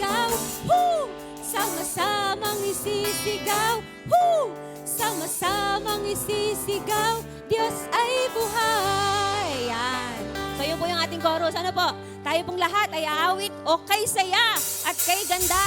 isisigaw, Woo! Sama-samang isisigaw, Woo! Sama-samang isisigaw, Diyos ay buhay. Yan. So yun po yung ating chorus. Ano po? Tayo pong lahat ay aawit o kay saya at kay ganda.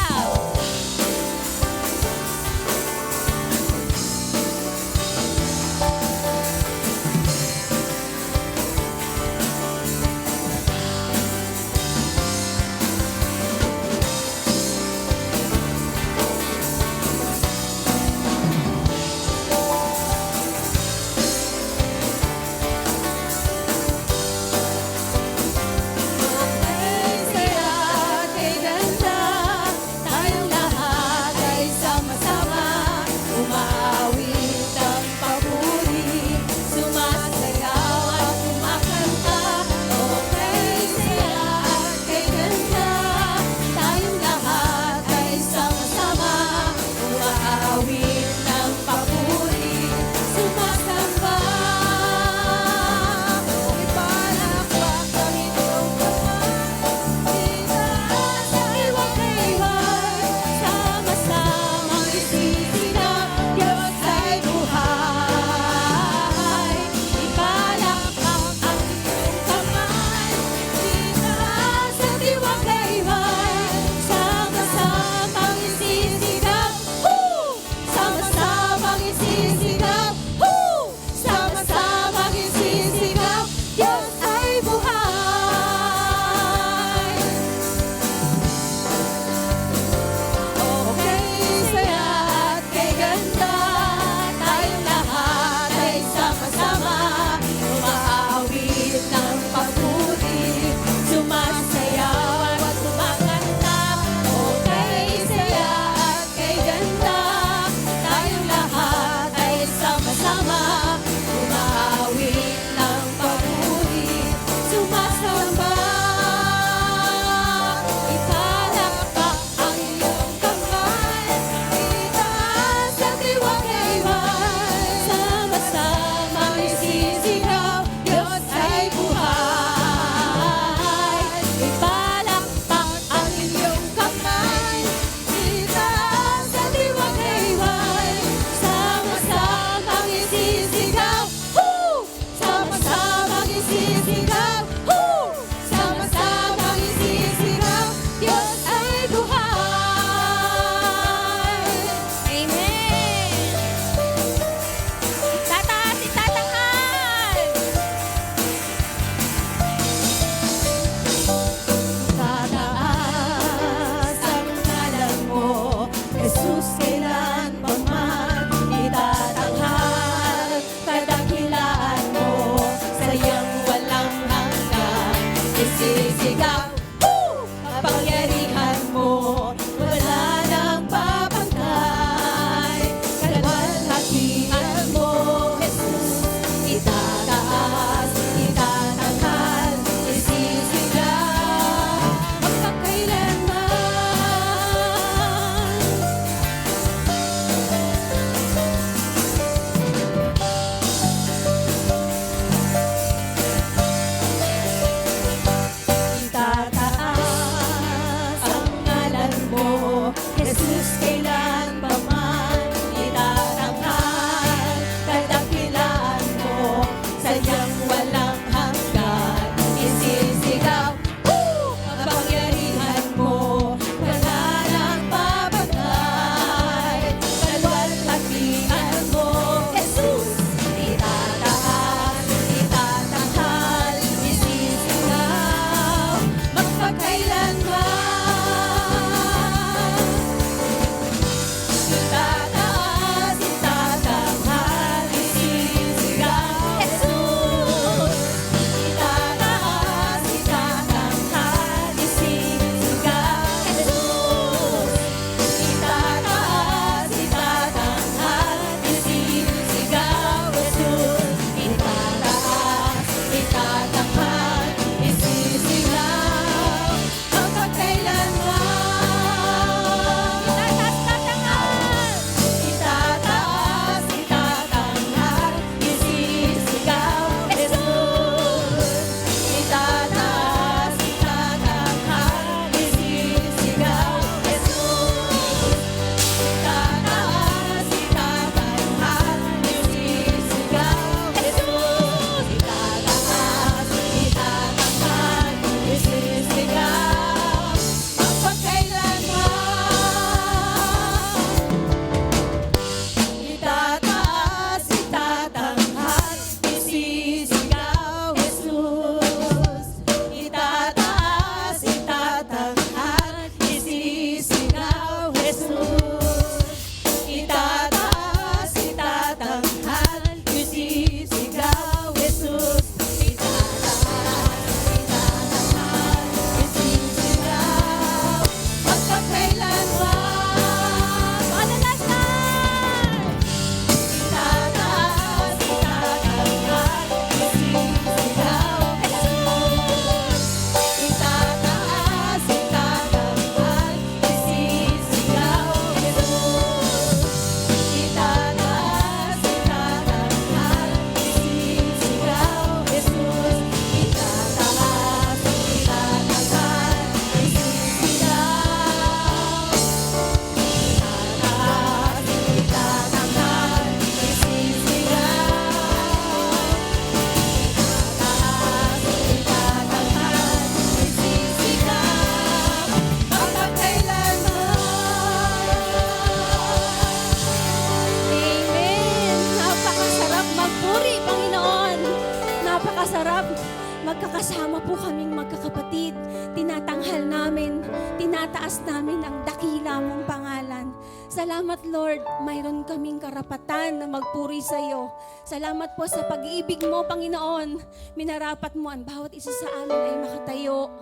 Dalawa po kaming magkakapatid. Tinatanghal namin, tinataas namin ang dakila mong pangalan. Salamat Lord, mayroon kaming karapatan na magpuri sa iyo. Salamat po sa pag-ibig mo, Panginoon. Minarapat mo ang bawat isa sa amin ay makatayo,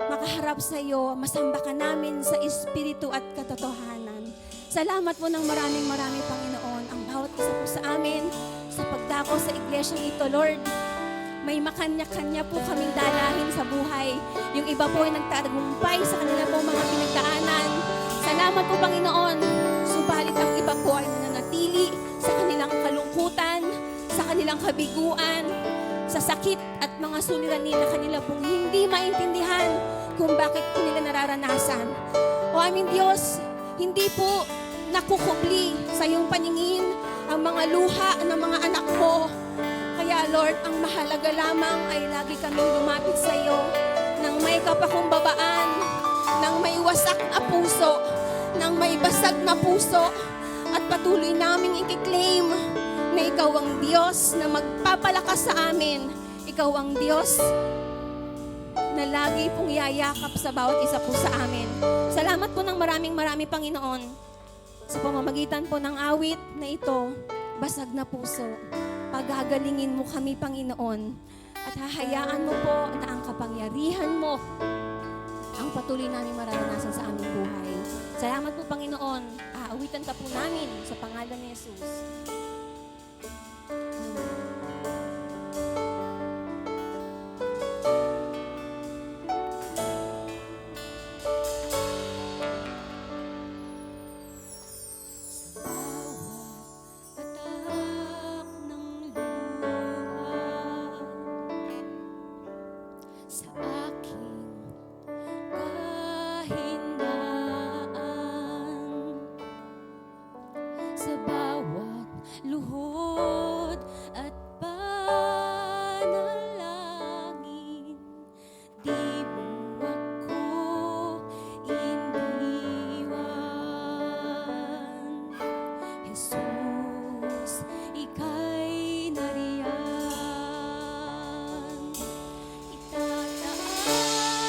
makaharap sa iyo, masamba ka namin sa espiritu at katotohanan. Salamat po ng maraming Panginoon, ang bawat isa po sa amin sa pagdako sa iglesyang ito, Lord. May makanya-kanya po kaming dalahin sa buhay. Yung iba po ay nagtatagumpay sa kanila po mga pinagdaanan. Salamat po, Panginoon. Subalit ang iba po ay nananatili sa kanilang kalungkutan, sa kanilang kabiguan, sa sakit at mga suliranin na kanila pong hindi maintindihan kung bakit po nila nararanasan. O aming Diyos, hindi po nakukubli sa iyong paningin ang mga luha ng mga anak mo. Kaya Lord, ang mahalaga lamang ay lagi kaming lumapit sa iyo nang may kapakumbabaan, nang may wasak na puso, nang may basag na puso, at patuloy naming i-claim na ikaw ang Diyos na magpapalakas sa amin. Ikaw ang Diyos na lagi pong yayakap sa bawat isa po sa amin. Salamat po ng maraming Panginoon sa pamamagitan po ng awit na ito, Basag na Puso. Pagagalingin mo kami, Panginoon, at hahayaan mo po na ang kapangyarihan mo ang patuloy namin mararanasan sa aming buhay. Salamat po, Panginoon. Aawitan ka po namin sa pangalan ni Jesus. Sa aking kahinaan, sa bawat luhod at panalangin, di mo ako iniwan. Jesus, ika'y nariyan. Itataas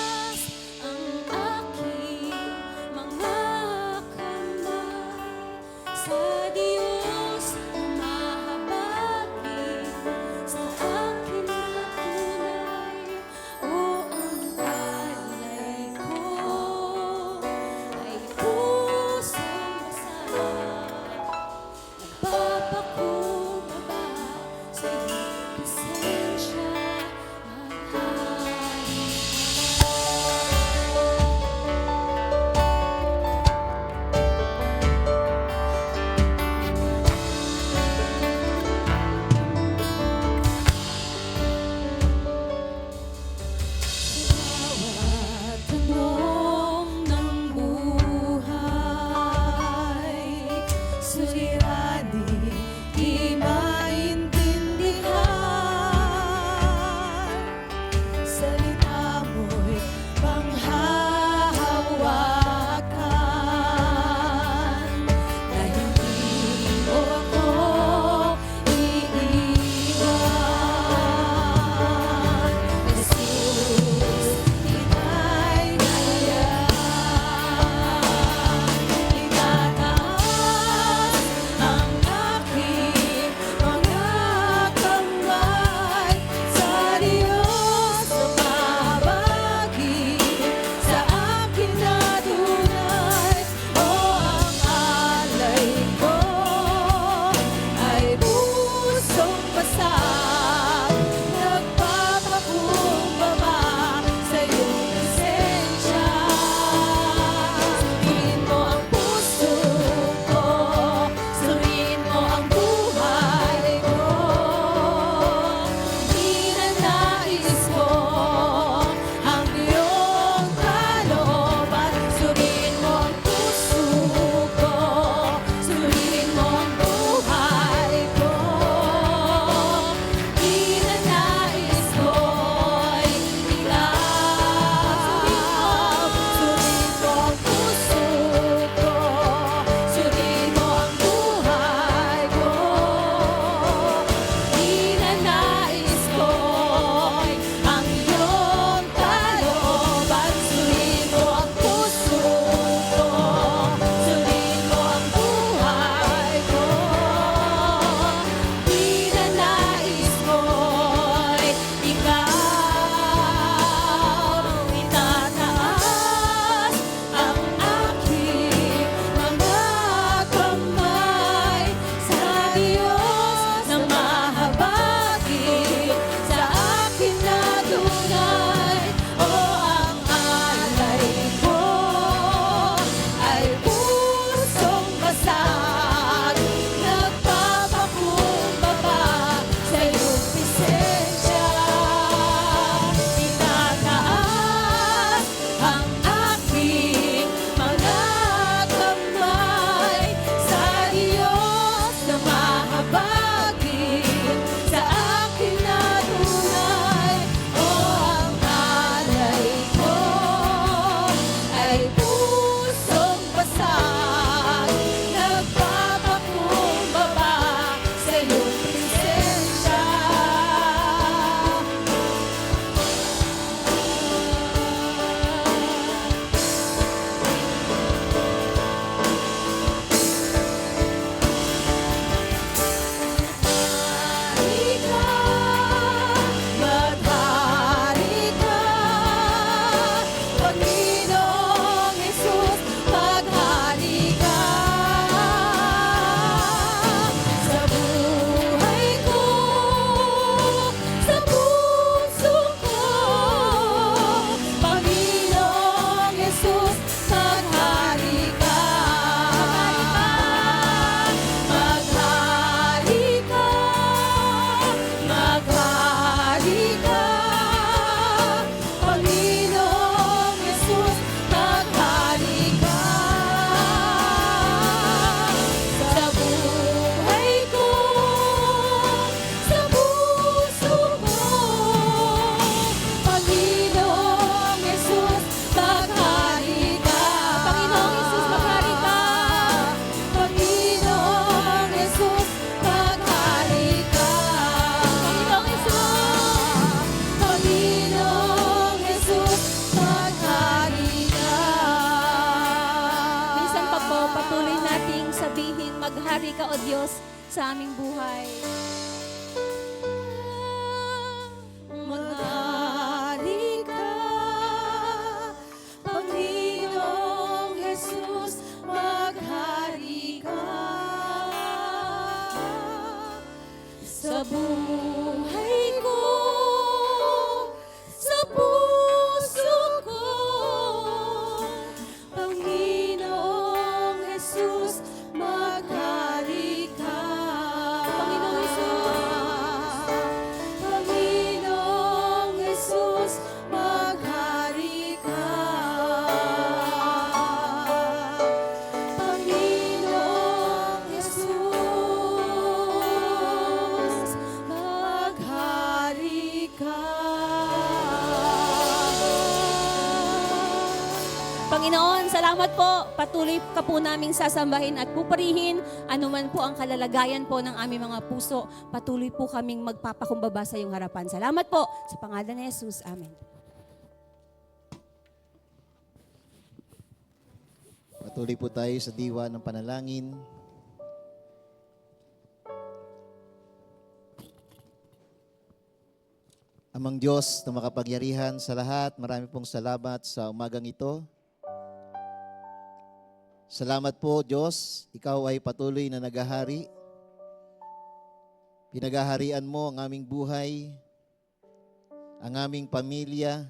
Maghari ka, O Diyos, sa aming buhay. Maghari ka, Panginoong Jesus, maghari ka sa buhay ko, sa puso ko. Panginoong Jesus, maghari ka. Panginoong Jesus, Panginoong Jesus, maghari ka. Panginoong Jesus, maghari ka. Panginoon, salamat po. Patuloy ka po naming sasambahin at pupurihin anuman po ang kalalagayan po ng aming mga puso. Patuloy po kaming magpapakumbaba sa iyong harapan. Salamat po sa pangalan ni Jesus. Amen. Patuloy po tayo sa diwa ng panalangin. Amang Diyos na makapangyarihan sa lahat, marami pong salamat sa umagang ito. Salamat po, Diyos, Ikaw ay patuloy na naghahari. Pinaghaharian mo ang aming buhay, ang aming pamilya,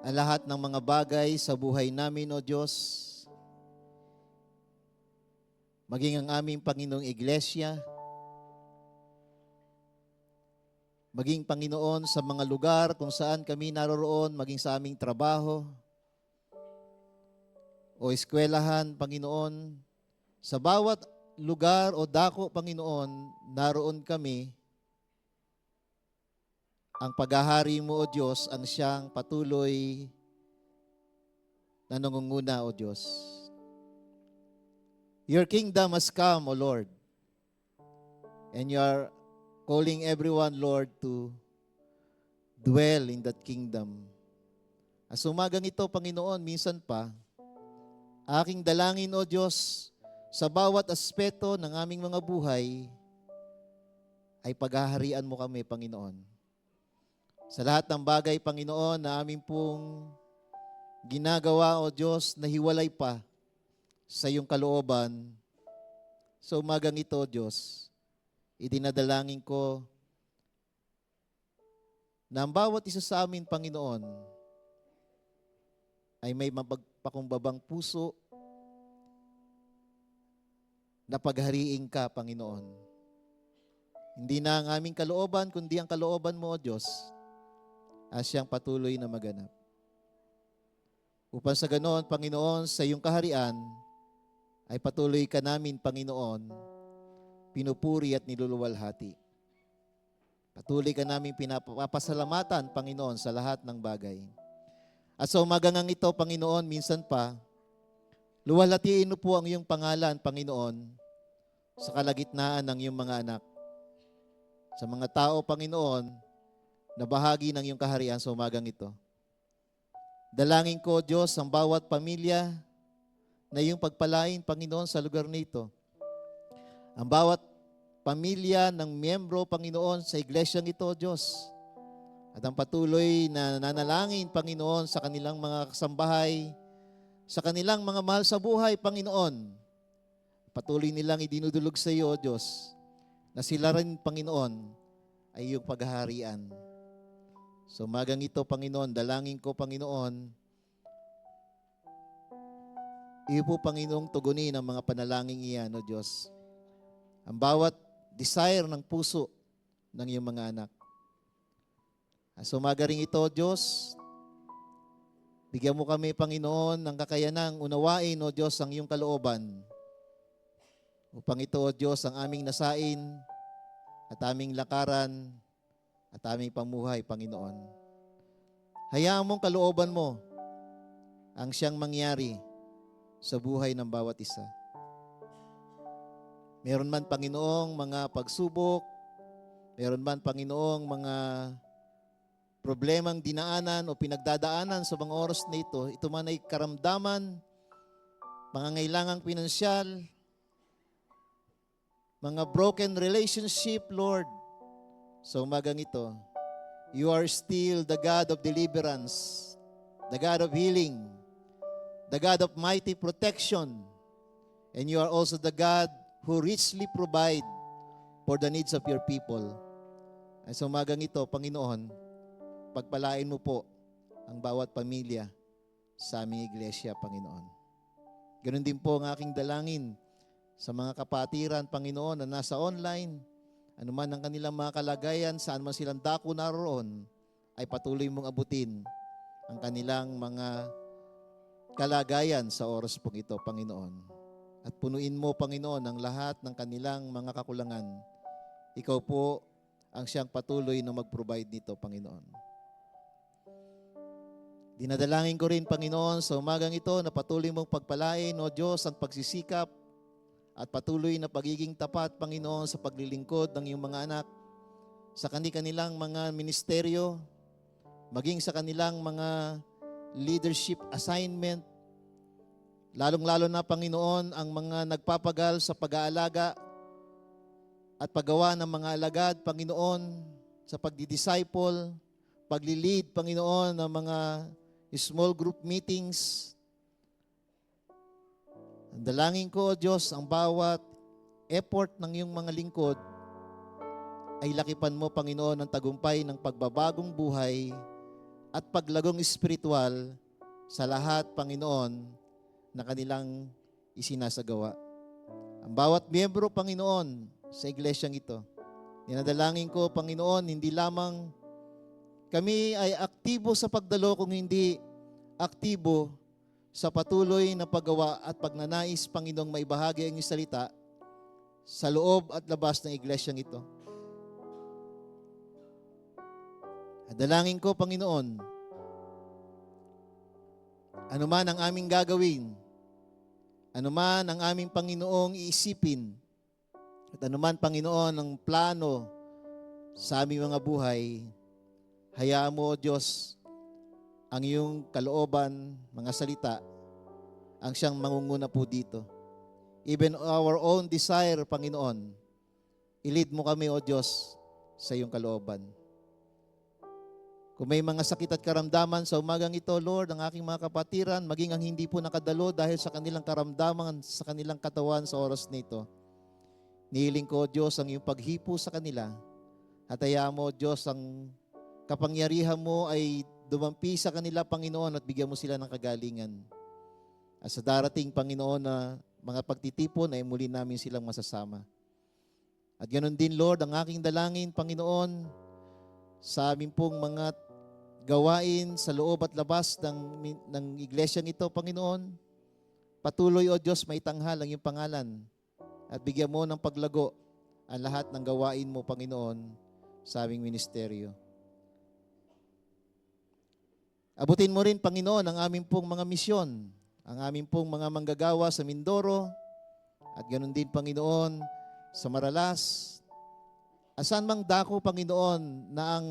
ang lahat ng mga bagay sa buhay namin, O Diyos. Maging ang aming Panginoong Iglesia, maging Panginoon sa mga lugar kung saan kami naroroon, maging sa aming trabaho, o eskwelahan, Panginoon, sa bawat lugar o dako, Panginoon, naroon kami, ang paghahari mo, O Diyos, ang siyang patuloy na nangunguna, O Diyos. Your kingdom has come, O Lord, and you are calling everyone, Lord, to dwell in that kingdom. As umagang ito, Panginoon, minsan pa, aking dalangin, O Diyos, sa bawat aspeto ng aming mga buhay, ay paghaharian mo kami, Panginoon. Sa lahat ng bagay, Panginoon, na aming pong ginagawa, O Diyos, na hiwalay pa sa iyong kalooban, sa umagang ito, Diyos, idinadalangin ko na ang bawat isa sa amin, Panginoon, ay may mapagpakumbabang puso na paghariin ka, Panginoon. Hindi na ang aming kalooban, kundi ang kalooban mo, O Diyos, as siyang patuloy na maganap. Upang sa ganoon, Panginoon, sa iyong kaharian, ay patuloy ka namin, Panginoon, pinupuri at niluluwalhati. Patuloy ka namin pinapasalamatan, Panginoon, sa lahat ng bagay. At sa umagang ito, Panginoon, minsan pa, luwalhatiin mo po ang iyong pangalan, Panginoon, sa kalagitnaan ng iyong mga anak. Sa mga tao, Panginoon, na bahagi ng iyong kaharian sa umagang ito. Dalangin ko, Diyos, ang bawat pamilya na iyong pagpalain, Panginoon, sa lugar nito. Ang bawat pamilya ng miyembro, Panginoon, sa iglesyang ito, Diyos. At ang patuloy na nanalangin, Panginoon, sa kanilang mga kasambahay, sa kanilang mga mahal sa buhay, Panginoon. Patuloy nilang idinudulog sa iyo, Diyos, na sila rin, Panginoon, ay iyong paghaharian. So umagang ito, Panginoon, dalangin ko, Panginoon, iyo po, Panginoong, tugunin ang mga panalangin iyan, O Diyos. Ang bawat desire ng puso ng iyong mga anak. Sa umaga rin ito, Diyos, bigyan mo kami, Panginoon, ng kakayanang unawain, O Diyos, ang iyong kalooban. Upang ito, O Diyos, ang aming nasain at aming lakaran at aming pamuhay, Panginoon. Hayaan mong kalooban mo ang siyang mangyari sa buhay ng bawat isa. Meron man, Panginoong, mga pagsubok, meron man, Panginoong, mga problemang dinaanan o pinagdadaanan sa mga oras na ito man ay karamdaman pangangailangang pinansyal, mga broken relationship, Lord. Sa umagang ito, you are still the God of deliverance, the God of healing, the God of mighty protection, and you are also the God who richly provide for the needs of your people. Ay sa umagang ito, Panginoon, pagpalain mo po ang bawat pamilya sa aming iglesia, Panginoon. Ganon din po ang aking dalangin sa mga kapatiran, Panginoon, na nasa online, anuman ang kanilang mga kalagayan, saan man silang dako naroon, ay patuloy mong abutin ang kanilang mga kalagayan sa oras pong ito, Panginoon. At punuin mo, Panginoon, ang lahat ng kanilang mga kakulangan. Ikaw po ang siyang patuloy na mag-provide nito, Panginoon. Dinadalangin ko rin, Panginoon, sa umagang ito na patuloy mong pagpalain, O Diyos, ang pagsisikap at patuloy na pagiging tapat, Panginoon, sa paglilingkod ng iyong mga anak, sa kanilang mga ministeryo, maging sa kanilang mga leadership assignment, lalong-lalo na, Panginoon, ang mga nagpapagal sa pag-aalaga at paggawa ng mga alagad, Panginoon, sa pagdi-disciple, pagli-lead, Panginoon, ng mga small group meetings. Ang dalangin ko, O Diyos, ang bawat effort ng iyong mga lingkod ay lakipan mo, Panginoon, ang tagumpay ng pagbabagong buhay at paglagong espiritual sa lahat, Panginoon, na kanilang isinasagawa. Ang bawat miyembro, Panginoon, sa iglesyang ito, dinadalangin ko, Panginoon, hindi lamang kami ay aktibo sa pagdalo, kung hindi aktibo sa patuloy na paggawa at pagnanais, Panginoong, maibahagi ang iyong salita sa loob at labas ng iglesyang ito. At dalangin ko, Panginoon, anuman ang aming gagawin, anuman ang aming Panginoong iisipin, at anuman, Panginoon, ang plano sa aming mga buhay, hayaan mo, O Diyos, ang iyong kalooban, mga salita, ang siyang mangunguna po dito. Even our own desire, Panginoon, i-lead mo kami, O Diyos, sa iyong kalooban. Kung may mga sakit at karamdaman sa umagang ito, Lord, ang aking mga kapatiran, maging ang hindi po nakadalo dahil sa kanilang karamdaman, sa kanilang katawan sa oras nito, nihiling ko, O Diyos, ang iyong paghipo sa kanila. At hayaan mo, O Diyos, ang kapangyarihan mo ay dumampi sa kanila, Panginoon, at bigyan mo sila ng kagalingan. At sa darating, Panginoon, na mga pagtitipon ay muli namin silang masasama. At ganoon din, Lord, ang aking dalangin, Panginoon, sa amin pong mga gawain sa loob at labas ng iglesyang ito, Panginoon, patuloy, O Diyos, maitanghal ang iyong pangalan at bigyan mo ng paglago ang lahat ng gawain mo, Panginoon, sa aming ministeryo. Abutin mo rin, Panginoon, ang aming pong mga misyon, ang aming pong mga manggagawa sa Mindoro, at ganoon din, Panginoon, sa Maralas. Asan mang dako, Panginoon, na ang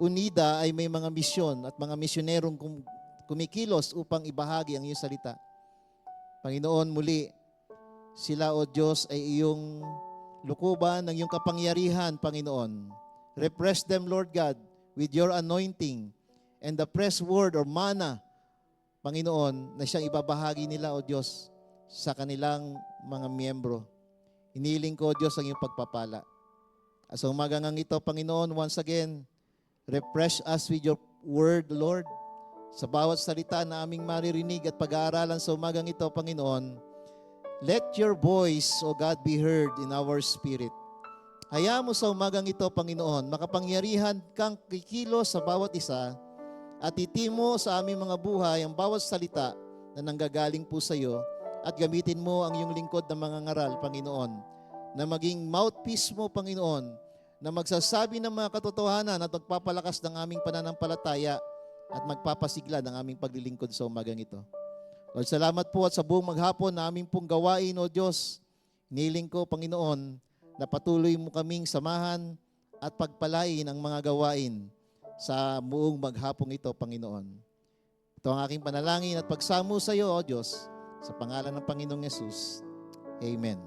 UNIDA ay may mga misyon at mga misyonerong kumikilos upang ibahagi ang iyong salita. Panginoon, muli, sila, O Diyos, ay iyong lukuban ng iyong kapangyarihan, Panginoon. Refresh them, Lord God, with your anointing and the pressed word or manna, Panginoon, na siyang ibabahagi nila, O Diyos, sa kanilang mga miyembro. Hiniling ko, O Diyos, ang iyong pagpapala. At sa umagang ito, Panginoon, once again, refresh us with your word, Lord. Sa bawat salita na aming maririnig at pag-aaralan sa umagang ito, Panginoon, let your voice, O God, be heard in our spirit. Hayaan mo sa umagang ito, Panginoon, makapangyarihan kang kikilos sa bawat isa at itimo sa aming mga buhay ang bawat salita na nanggagaling po sa iyo at gamitin mo ang iyong lingkod na mga ngaral, Panginoon, na maging mouthpiece mo, Panginoon, na magsasabi ng mga katotohanan at magpapalakas ng aming pananampalataya at magpapasigla ng aming paglilingkod sa umagang ito. Lord, salamat po at sa buong maghapon na aming pong gawain, O Diyos, niling ko, Panginoon, na patuloy mo kaming samahan at pagpalain ang mga gawain sa buong maghapong ito, Panginoon. Ito ang aking panalangin at pagsamo sa iyo, O Diyos, Sa pangalan ng Panginoong Yesus, Amen.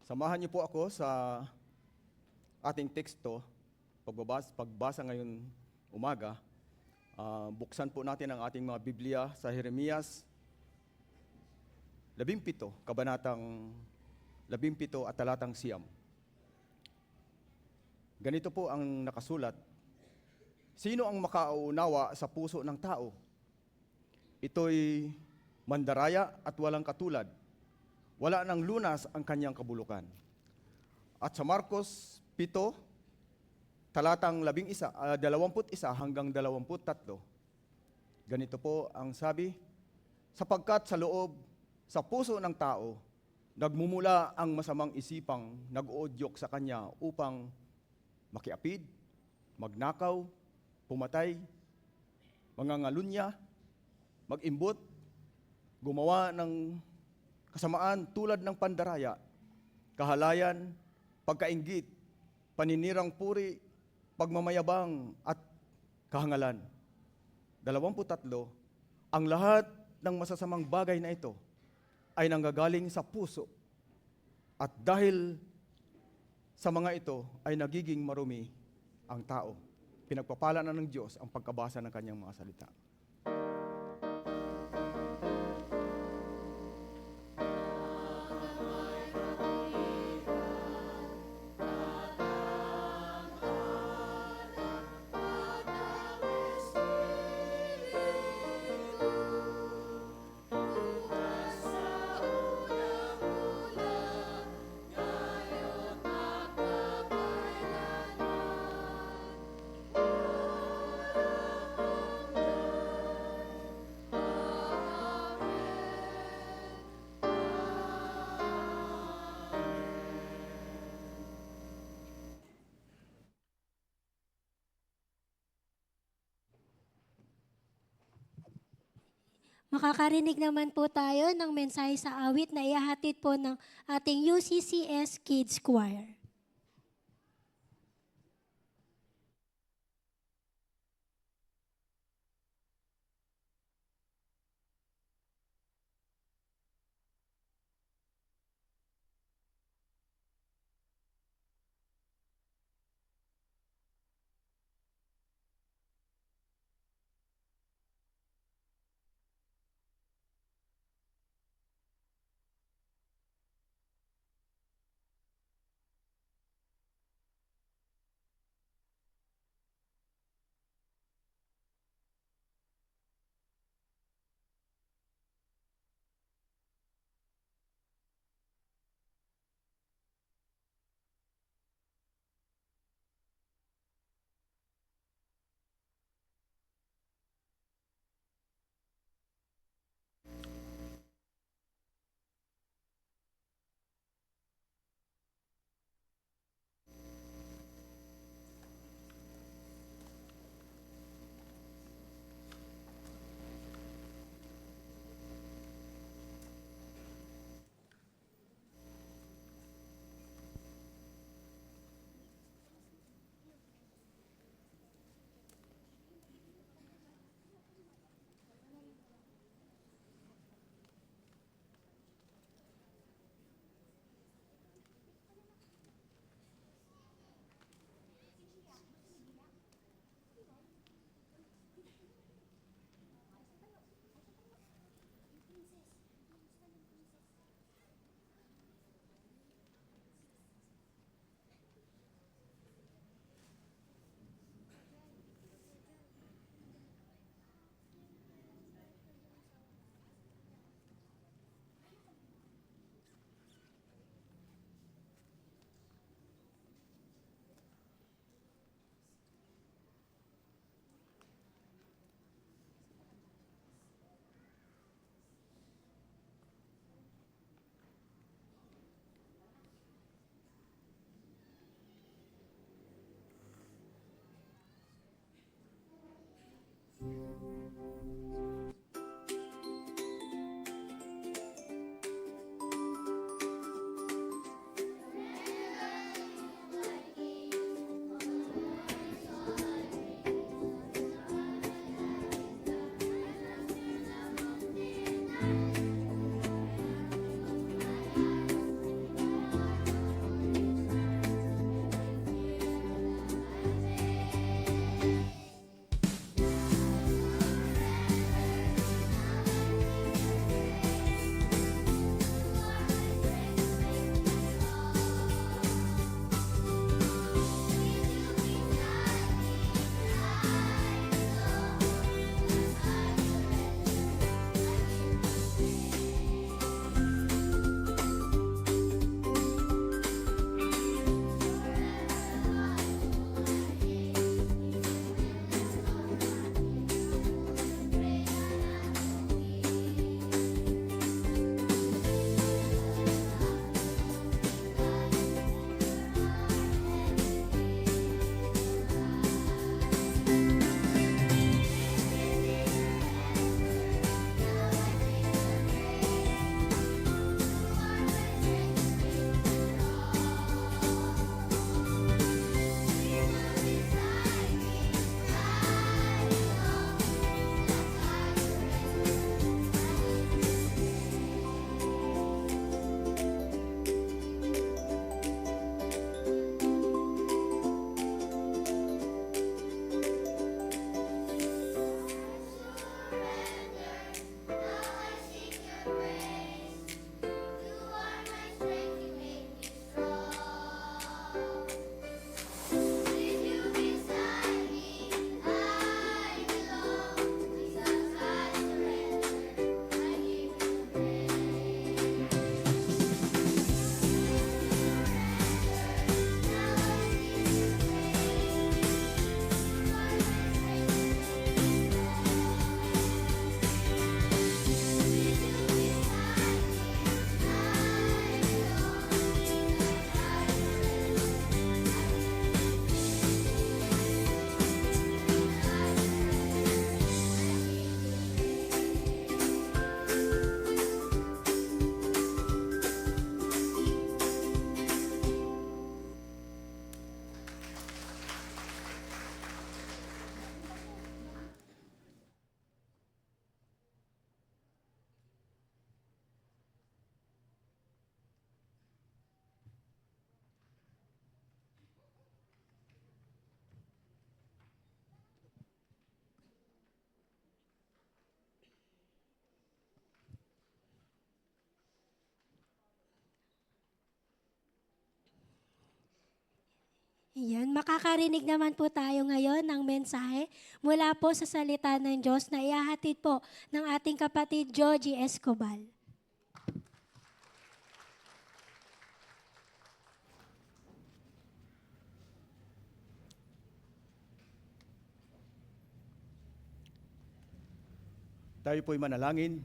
Samahan niyo po ako sa ating teksto, pagbasa ngayon umaga. Buksan po natin ang ating mga Biblia sa Jeremias 17, kabanatang 17 at talatang 9. Ganito po ang nakasulat. Sino ang makauunawa sa puso ng tao? Ito'y mandaraya at walang katulad. Wala nang lunas ang kanyang kabulukan. At sa Marcos 7, talatang 21 hanggang 23, ganito po ang sabi, sapagkat sa loob, sa puso ng tao, nagmumula ang masamang isipang nag-uudyok sa kanya upang makiapid, magnakaw, pumatay, mangangalunya, mag-imbot, gumawa ng kasamaan tulad ng pandaraya, kahalayan, pagkainggit, paninirang puri, pagmamayabang at kahangalan. 23, ang lahat ng masasamang bagay na ito ay nanggagaling sa puso. At dahil sa mga ito ay nagiging marumi ang tao. Pinagpapala na ng Diyos ang pagkabasa ng kanyang mga salita. Makakarinig naman po tayo ng mensahe sa awit na ihahatid po ng ating UCCS Kids Choir. Ayan, makakarinig naman po tayo ngayon ng mensahe mula po sa salita ng Diyos na ihahatid po ng ating kapatid Joji Escobar. Tayo po'y manalangin.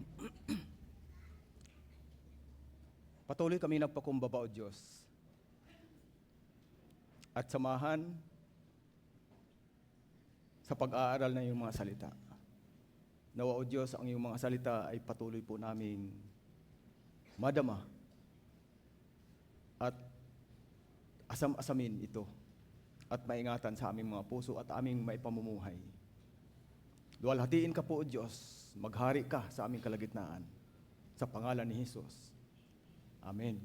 Patuloy kami nagpakumbaba, O Diyos. At samahan sa pag-aaral ng iyong mga salita. Nawa, O Diyos, ang iyong mga salita ay patuloy po naming madama at asam-asamin ito at maingatan sa aming mga puso at aming maipamumuhay. Luwalhatiin ka po, O Diyos, maghari ka sa aming kalagitnaan. Sa pangalan ni Jesus. Amen.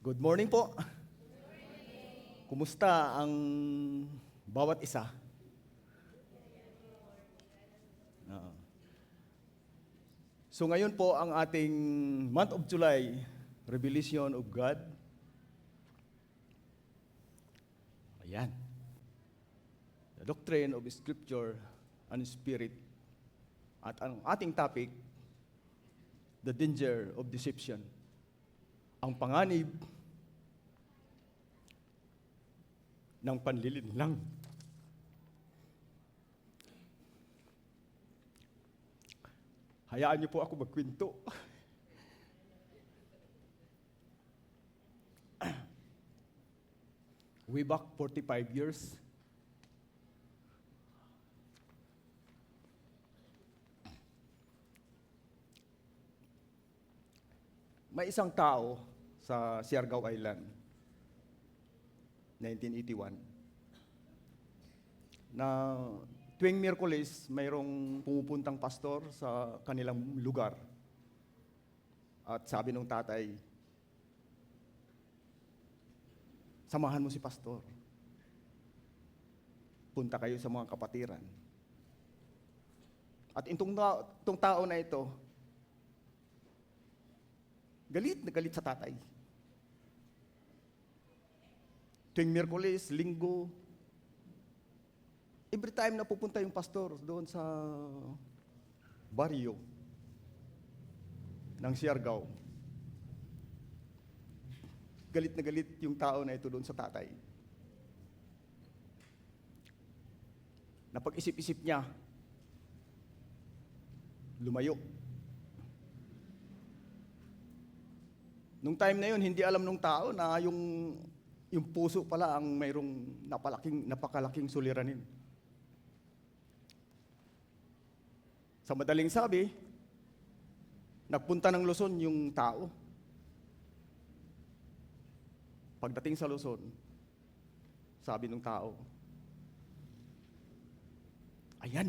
Good morning po. Kumusta ang bawat isa? So ngayon po ang ating month of July, Revelation of God. Ayan. The doctrine of Scripture and Spirit. At ang ating topic, the danger of deception. Ang panganib ng panlilinlang. Hayaan niyo po ako magkwento. Way back 45 years, may isang tao sa Siargao Island, 1981, na tuwing Miyerkules, mayroong pumupuntang pastor sa kanilang lugar. At sabi ng tatay, samahan mo si pastor. Punta kayo sa mga kapatiran. At itong tao na ito, galit na galit sa tatay. Tuwing Miyerkules, Linggo, every time na pupunta yung pastor doon sa baryo ng Siargao, galit na galit yung tao na ito doon sa tatay. Napag-isip-isip niya, lumayo. Nung time na yun, hindi alam nung tao na yung puso pala ang mayroong napakalaking suliranin. Sa madaling sabi, nagpunta ng Luzon yung tao. Pagdating sa Luzon, sabi ng tao, ayan,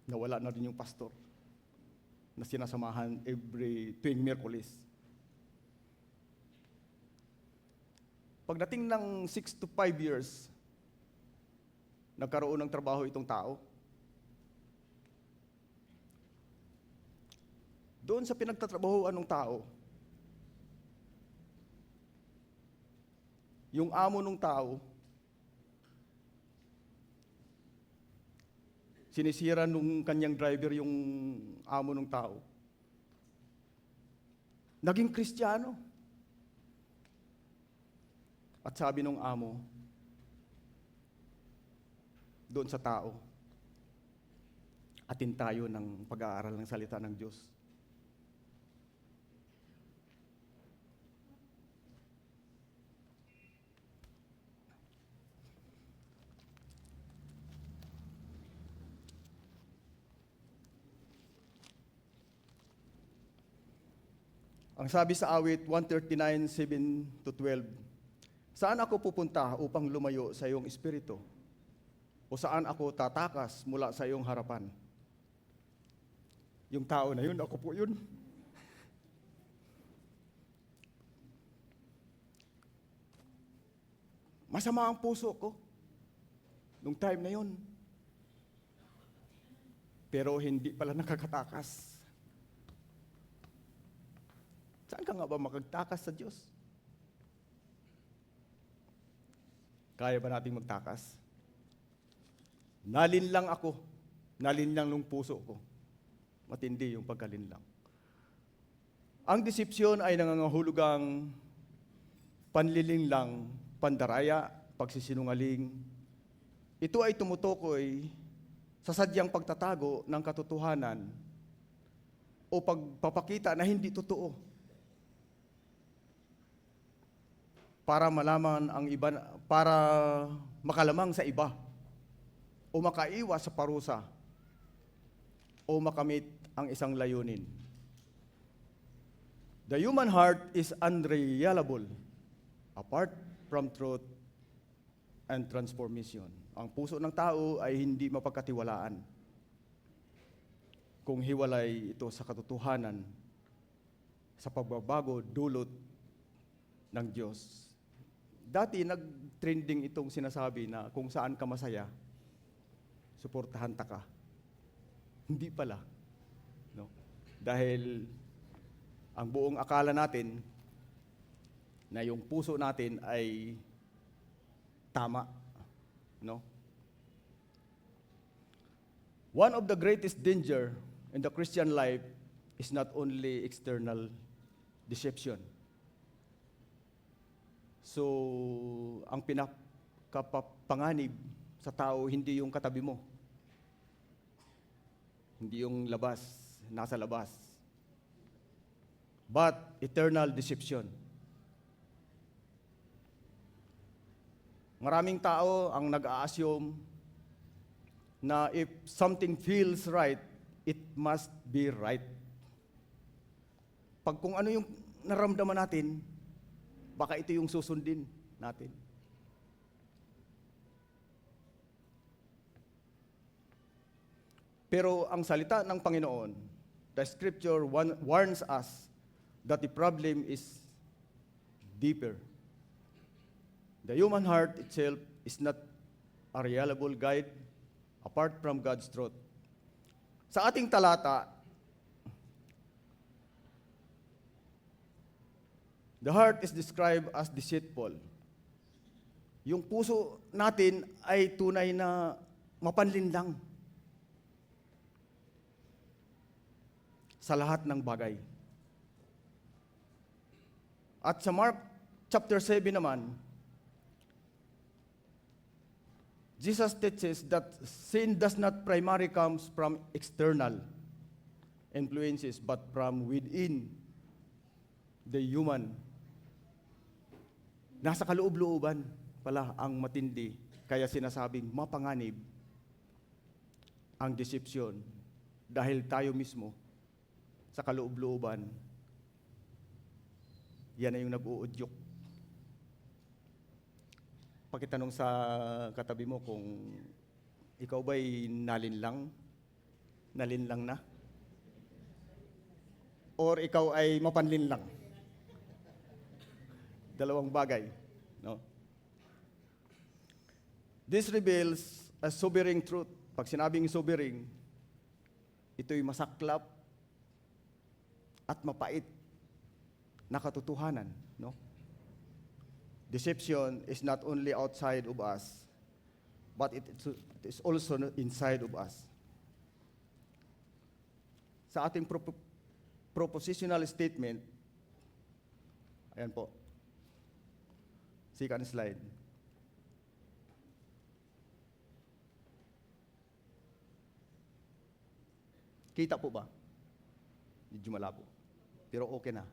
nawala na rin yung pastor na sinasamahan tuwing Miyerkules. Pagdating ng 6 to 5 years, nagkaroon ng trabaho itong tao. Doon sa pinagtatrabahoan ng tao, yung amo ng tao, sinisira nung kanyang driver yung amo ng tao. Naging Kristiyano. At sabi nung amo, doon sa tao, atin tayo ng pag-aaral ng salita ng Diyos. Ang sabi sa awit 139:7-12, saan ako pupunta upang lumayo sa iyong espiritu? O saan ako tatakas mula sa iyong harapan? Yung tao na yun, ako po yun. Masama ang puso ko nung time na yun. Pero hindi pala nakakatakas. Saan ka nga ba magtakas sa Diyos? Kaya ba nating magtakas? Nalinlang ako. Nalinlang ng puso ko. Matindi yung pagkalinlang. Ang desipsyon ay nangangahulugang panlilinlang, pandaraya, pagsisinungaling. Ito ay tumutukoy sa sadyang pagtatago ng katotohanan o pagpapakita na hindi totoo para malaman ang iba, para makalamang sa iba o makaiwas sa parusa o makamit ang isang layunin. The human heart is unreliable apart from truth and transformation. Ang puso ng tao ay hindi mapagkatiwalaan kung hiwalay ito sa katotohanan, sa pagbabago dulot ng Diyos. Dati nag-trending itong sinasabi na kung saan ka masaya, suportahan ta ka. Hindi pala. No? Dahil ang buong akala natin na yung puso natin ay tama. No? One of the greatest danger in the Christian life is not only external deception. So, ang pinakapanganib sa tao, hindi yung katabi mo. Hindi yung labas, nasa labas. But eternal deception. Maraming tao ang nag-a-assume na if something feels right, it must be right. Pag kung ano yung naramdaman natin, baka ito yung susundin natin. Pero ang salita ng Panginoon, the scripture warns us that the problem is deeper. The human heart itself is not a reliable guide apart from God's truth. Sa ating talata, the heart is described as deceitful. Yung puso natin ay tunay na mapanlinlang sa lahat ng bagay. At sa Mark chapter 7 naman, Jesus teaches that sin does not primarily comes from external influences but from within the human. Nasa kaloob-looban pala ang matindi, kaya sinasabing mapanganib ang deception dahil tayo mismo sa kaloob-looban, yan na yung nag-uudyok. Pakitanong sa katabi mo kung ikaw ba'y nalinlang na? Or ikaw ay mapanlinlang? Dalawang bagay. No? This reveals a sobering truth. Pag sinabing sobering, ito'y masaklap at mapait na katotohanan. No? Deception is not only outside of us, but it is also inside of us. Sa ating propositional statement, ayan po, second slide. Kita po ba? Medyo malabo. Pero okay na.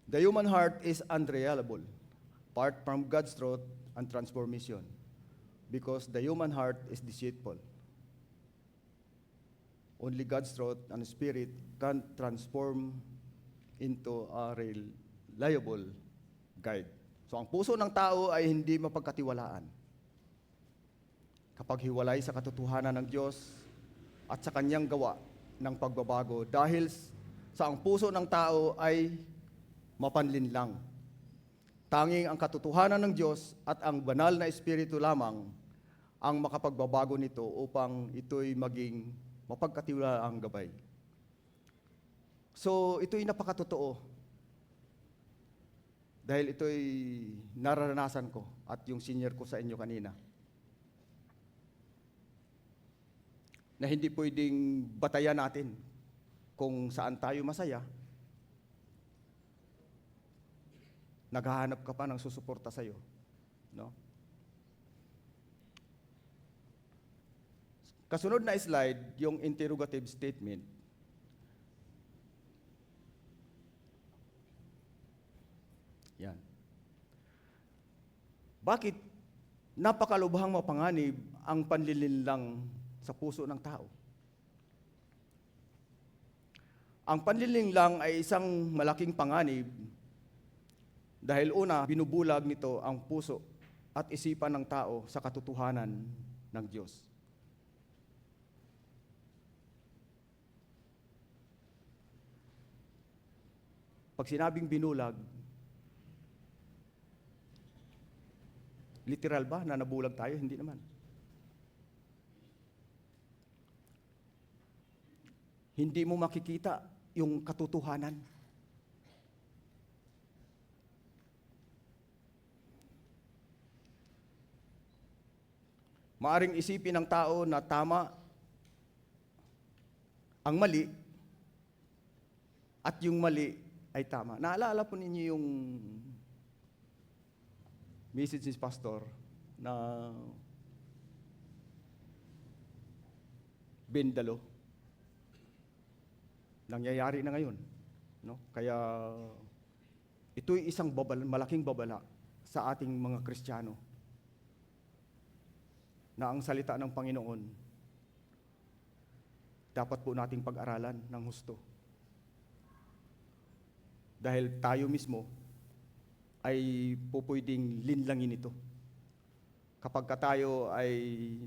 The human heart is unreliable, apart from God's truth and transformation, because the human heart is deceitful. Only God's truth and Spirit can transform into a reliable guide. So ang puso ng tao ay hindi mapagkatiwalaan. Kapag hiwalay sa katotohanan ng Diyos at sa kanyang gawa ng pagbabago, dahil sa ang puso ng tao ay mapanlinlang. Tanging ang katotohanan ng Diyos at ang banal na Espiritu lamang ang makapagbabago nito upang ito'y maging mapagkatiwalaang gabay. So, ito'y napakatotoo. Dahil ito'y nararanasan ko at yung senior ko sa inyo kanina. Na hindi pwedeng batayan natin kung saan tayo masaya. Naghahanap ka pa ng susuporta sa'yo. No? Kasunod na slide, yung interrogative statement. Yan. Bakit napakalubhang mapanganib ang panlilinlang sa puso ng tao? Ang panlilinlang ay isang malaking panganib dahil una, binubulag nito ang puso at isipan ng tao sa katotohanan ng Diyos. Pag sinabing binulag, literal ba na nabulag tayo? Hindi naman. Hindi mo makikita yung katotohanan. Maaring isipin ng tao na tama ang mali at yung mali ay tama. Naalala po ninyo yung message ni Pastor na Bendalo. Nangyayari na ngayon. No? Kaya ito'y isang malaking babala sa ating mga Kristiyano na ang salita ng Panginoon dapat po nating pag-aralan ng husto. Dahil tayo mismo ay pupwedeng linlangin ito. Kapag tayo ay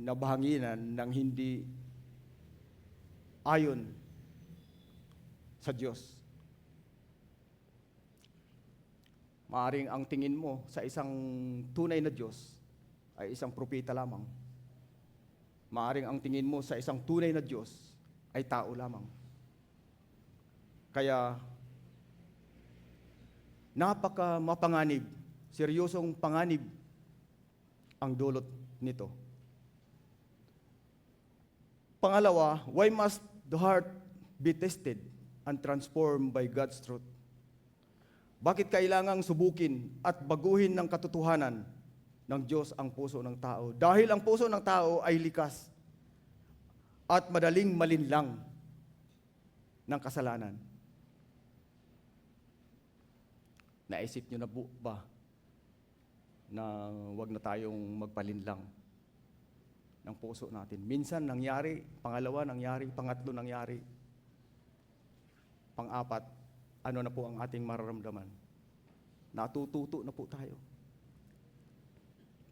nabahanginan ng hindi ayon sa Diyos. Maaring ang tingin mo sa isang tunay na Diyos ay isang propeta lamang. Maaring ang tingin mo sa isang tunay na Diyos ay tao lamang. Kaya napaka mapanganib, seryosong panganib ang dulot nito. Pangalawa, why must the heart be tested and transformed by God's truth? Bakit kailangang subukin at baguhin ng katotohanan ng Diyos ang puso ng tao? Dahil ang puso ng tao ay likas at madaling malinlang ng kasalanan. Naisip nyo na ba na wag na tayong magpalinlang ng puso natin? Minsan nangyari, pangalawa nangyari, pangatlo nangyari, pang-apat, ano na po ang ating mararamdaman? Natututo na po tayo.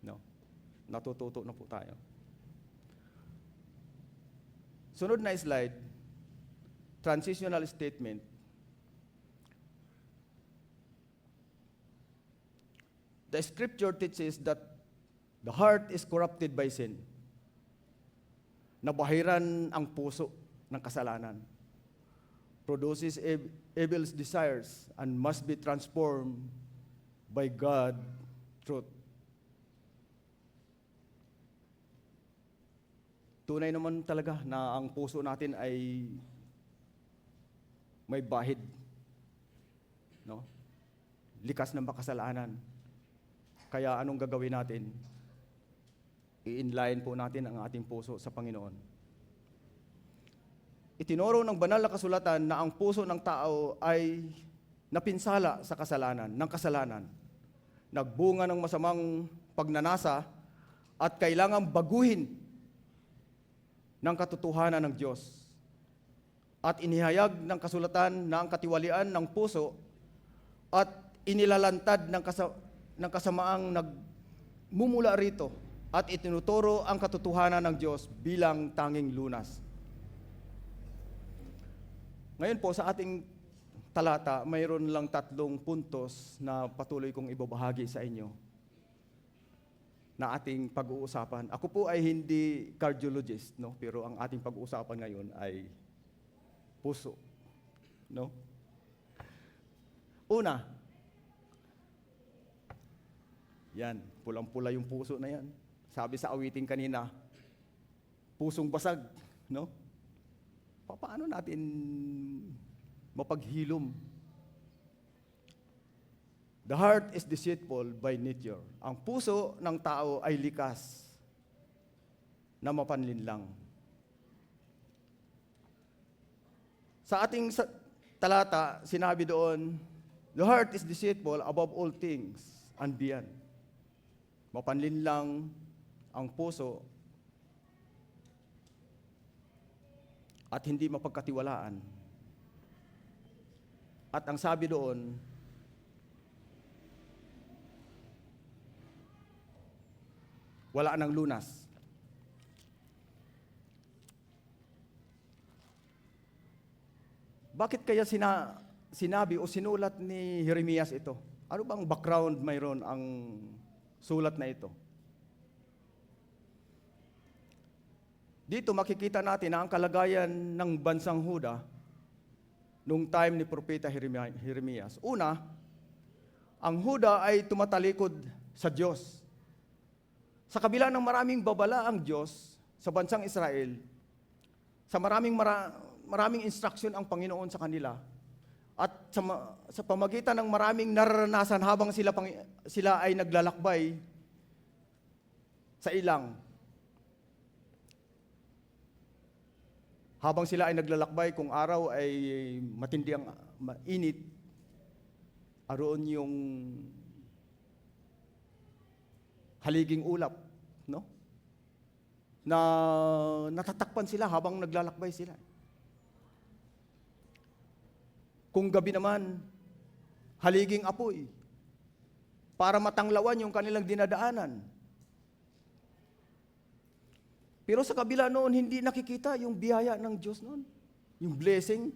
No? Natututo na po tayo. Sunod na slide, transitional statement. The scripture teaches that the heart is corrupted by sin. Nabahiran ang puso ng kasalanan. Produces evil desires and must be transformed by God truth. Tunay naman talaga na ang puso natin ay may bahid. No? Likas ng makasalanan. Kaya anong gagawin natin? I-inline po natin ang ating puso sa Panginoon. Itinuro ng banal na kasulatan na ang puso ng tao ay napinsala sa kasalanan, ng kasalanan. Nagbunga ng masamang pagnanasa at kailangang baguhin ng katotohanan ng Diyos. At inihayag ng kasulatan na ang katiwalian ng puso at inilalantad ng kasamaang nagmumula rito at itinuturo ang katotohanan ng Diyos bilang tanging lunas. Ngayon po sa ating talata, mayroon lang 3 puntos na patuloy kong ibabahagi sa inyo na ating pag-uusapan. Ako po ay hindi cardiologist, no? Pero ang ating pag-uusapan ngayon ay puso No? Una, yan, pulang-pula yung puso na yan. Sabi sa awiting kanina, pusong basag, no? Paano natin mapaghilom? The heart is deceitful by nature. Ang puso ng tao ay likas na mapanlinlang. Sa ating talata, sinabi doon, the heart is deceitful above all things and beyond. Mapanlinlang ang puso at hindi mapagkatiwalaan. At ang sabi doon, wala nang lunas. Bakit kaya sinabi o sinulat ni Jeremias ito? Ano bang background mayroon ang sulat na ito? Dito makikita natin na ang kalagayan ng bansang Huda nung time ni Propeta Jeremias. Una, ang Huda ay tumatalikod sa Diyos. Sa kabila ng maraming babala ang Diyos sa bansang Israel, sa maraming instruction ang Panginoon sa kanila, at sa pamagitan ng maraming nararanasan habang sila ay naglalakbay sa ilang. Habang sila ay naglalakbay, kung araw ay matindi ang mainit, aroon yung haliging ulap, no? Na natatakpan sila habang naglalakbay sila. Kung gabi naman, haliging apoy para matanglawan yung kanilang dinadaanan. Pero sa kabila noon, hindi nakikita yung biyaya ng Diyos noon, yung blessing.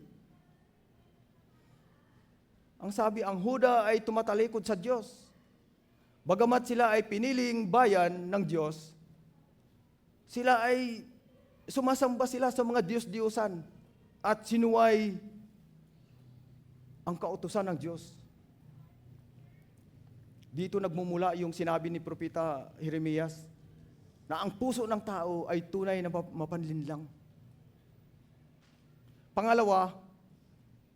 Ang sabi, ang Huda ay tumatalikod sa Diyos. Bagamat sila ay piniling bayan ng Diyos, sila ay sumasamba sila sa mga Diyos-Diyosan at sinuway ang kautusan ng Diyos. Dito nagmumula yung sinabi ni Propeta Jeremias na ang puso ng tao ay tunay na mapanlinlang. Pangalawa,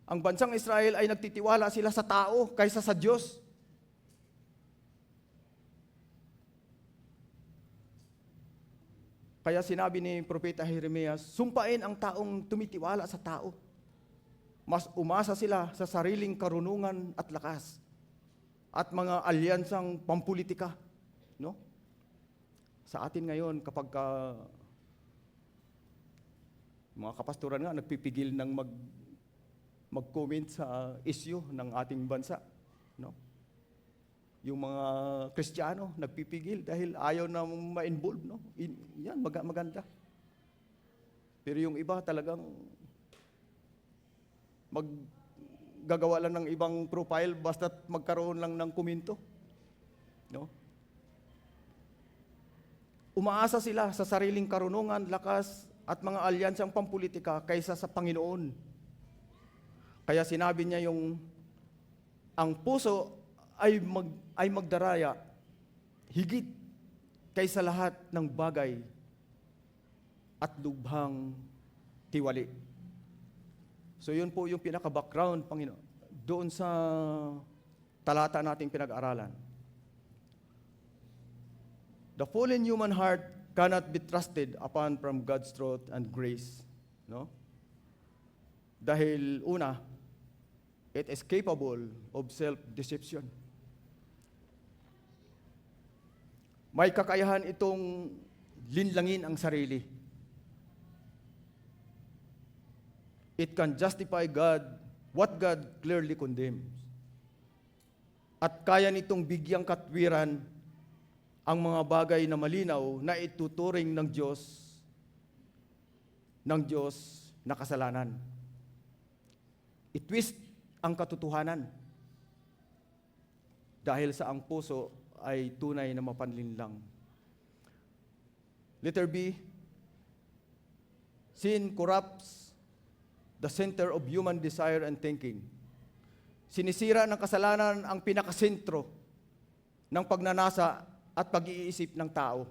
ang bansang Israel ay nagtitiwala sila sa tao kaysa sa Diyos. Kaya sinabi ni Propeta Jeremias, sumpain ang taong tumitiwala sa tao. Mas umasa sila sa sariling karunungan at lakas at mga alyansang pampulitika, no? Sa atin ngayon, kapag mga kapastoran nga nagpipigil ng mag-comment sa issue ng ating bansa, no? Yung mga Kristiyano nagpipigil dahil ayaw na ma-involve, no? Yan, maganda. Pero yung iba talagang maggagawa lang ng ibang profile basta't magkaroon lang ng komento, no? Umaasa sila sa sariling karunungan, lakas at mga alyansang pampulitika kaysa sa Panginoon. Kaya sinabi niya ang puso ay magdaraya higit kaysa lahat ng bagay at lubhang tiwali. So yun po yung pinaka-background, Panginoon, doon sa talata nating pinag-aralan. The fallen human heart cannot be trusted upon from God's truth and grace, no? Dahil una, it is capable of self-deception. May kakayahan itong linlangin ang sarili. It can justify what God clearly condemns. At kaya nitong bigyang katwiran ang mga bagay na malinaw na ituturing ng Diyos na kasalanan. I-twist ang katotohanan dahil sa ang puso ay tunay na mapanlinlang. Letter B, sin corrupts the center of human desire and thinking. Sinisira ng kasalanan ang pinakasentro ng pagnanasa at pag-iisip ng tao.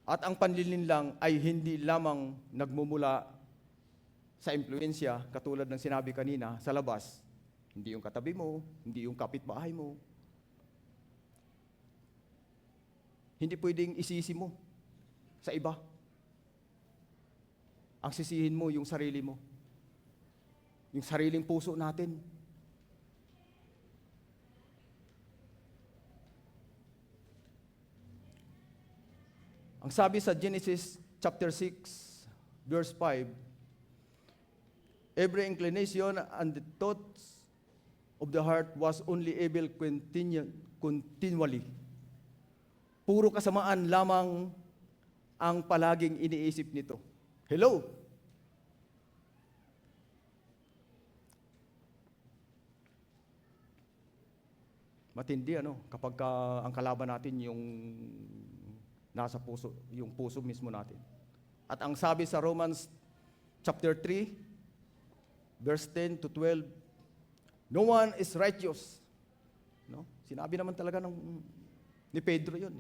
At ang panlilinlang ay hindi lamang nagmumula sa impluensya, katulad ng sinabi kanina, sa labas. Hindi yung katabi mo, hindi yung kapitbahay mo. Hindi pwedeng isisi mo sa iba. Ang sisihin mo yung sarili mo. Yung sariling puso natin. Ang sabi sa Genesis chapter 6, verse 5, every inclination and the thoughts of the heart was only evil continually. Puro kasamaan lamang ang palaging iniisip nito. Hello? Matindi kapag ang kalaban natin yung nasa puso, yung puso mismo natin. At ang sabi sa Romans chapter 3, verse 10 to 12, no one is righteous. No? Sinabi naman talaga ni Pedro yun.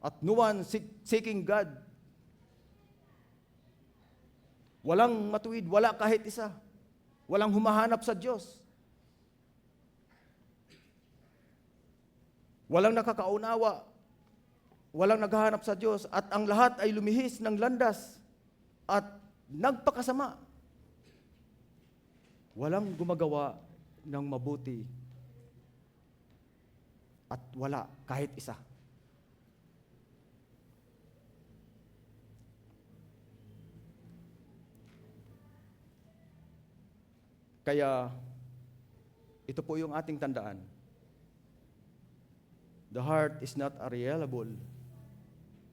At no one seeking God. Walang matuwid, wala kahit isa. Walang humahanap sa Diyos. Walang nakakaunawa. Walang naghahanap sa Diyos. At ang lahat ay lumihis ng landas at nagpakasama. Walang gumagawa ng mabuti. At wala kahit isa. Kaya, ito po yung ating tandaan. The heart is not a reliable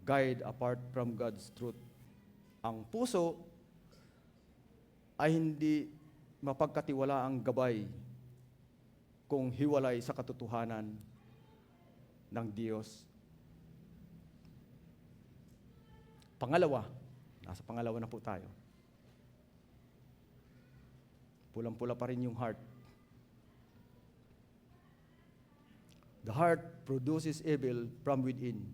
guide apart from God's truth. Ang puso ay hindi mapagkatiwalaang gabay kung hiwalay sa katotohanan ng Diyos. Pangalawa, nasa pangalawa na po tayo. Pulang-pula pa rin yung heart. The heart produces evil from within.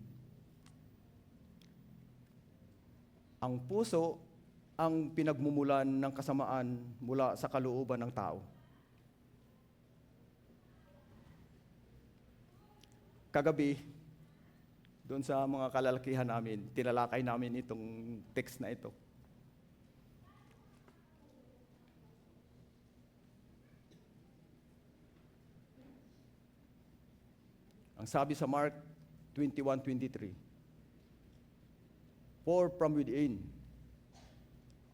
Ang puso ang pinagmumulan ng kasamaan mula sa kalooban ng tao. Kagabi, doon sa mga kalalakihan namin, tinalakay namin itong text na ito. Ang sabi sa Mark 21:23, for from within,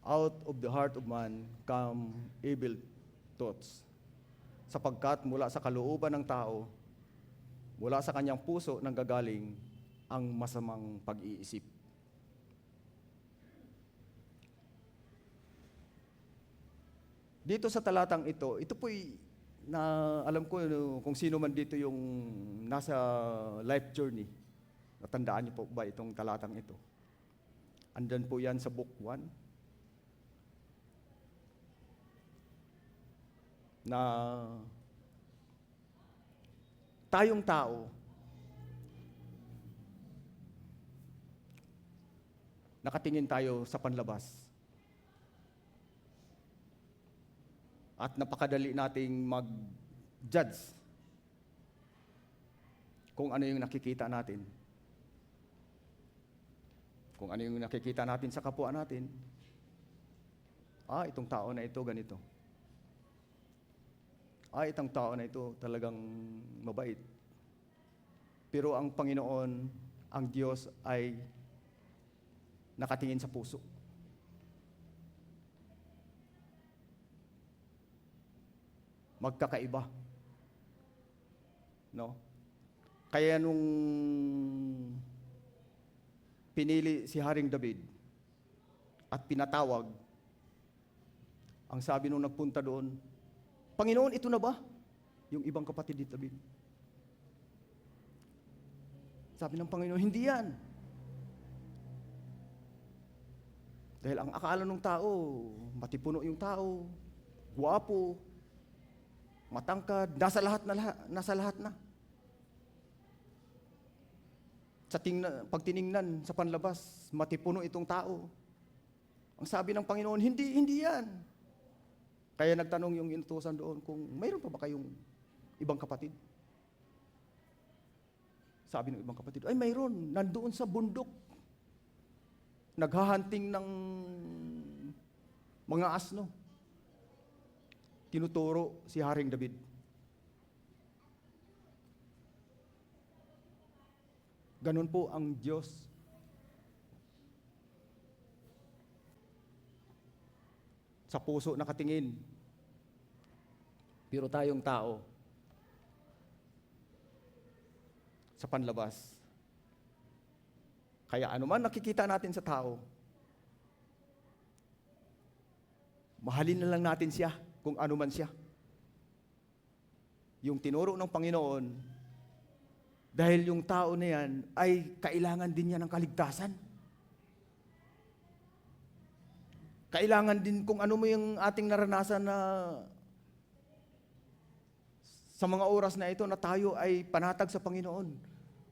out of the heart of man come evil thoughts. Sapagkat mula sa kalooban ng tao, mula sa kanyang puso nanggagaling ang masamang pag-iisip. Dito sa talatang ito po'y na alam ko kung sino man dito yung nasa life journey. Natandaan niyo po ba itong talatang ito? Andan po yan sa book 1. Na tayong tao, nakatingin tayo sa panlabas. At napakadali nating mag-judge kung ano yung nakikita natin. Kung ano yung nakikita natin sa kapwa natin. Itong tao na ito ganito. Itong tao na ito talagang mabait. Pero ang Panginoon, ang Diyos ay nakatingin sa puso. Magkakaiba. No? Kaya nung pinili si Haring David at pinatawag, ang sabi nung nagpunta doon, Panginoon, ito na ba? Yung ibang kapatid ni David. Sabi ng Panginoon, hindi yan. Dahil ang akala ng tao, matipuno yung tao, guwapo, matangkad, nasa lahat na. Pag tiningnan sa panlabas, matipuno itong tao. Ang sabi ng Panginoon, hindi yan. Kaya nagtanong yung inutusan doon kung mayroon pa ba kayong ibang kapatid? Sabi ng ibang kapatid, ay mayroon, nandoon sa bundok. Naghahunting ng mga asno. Tinuturo si Haring David. Ganun po ang Diyos. Sa puso nakatingin. Pero tayong tao, sa panlabas. Kaya anuman nakikita natin sa tao, mahalin na lang natin siya kung anuman siya. Yung tinuro ng Panginoon, dahil yung tao na yan ay kailangan din niya ng kaligtasan. Kailangan din kung ano mo yung ating naranasan na sa mga oras na ito na tayo ay panatag sa Panginoon.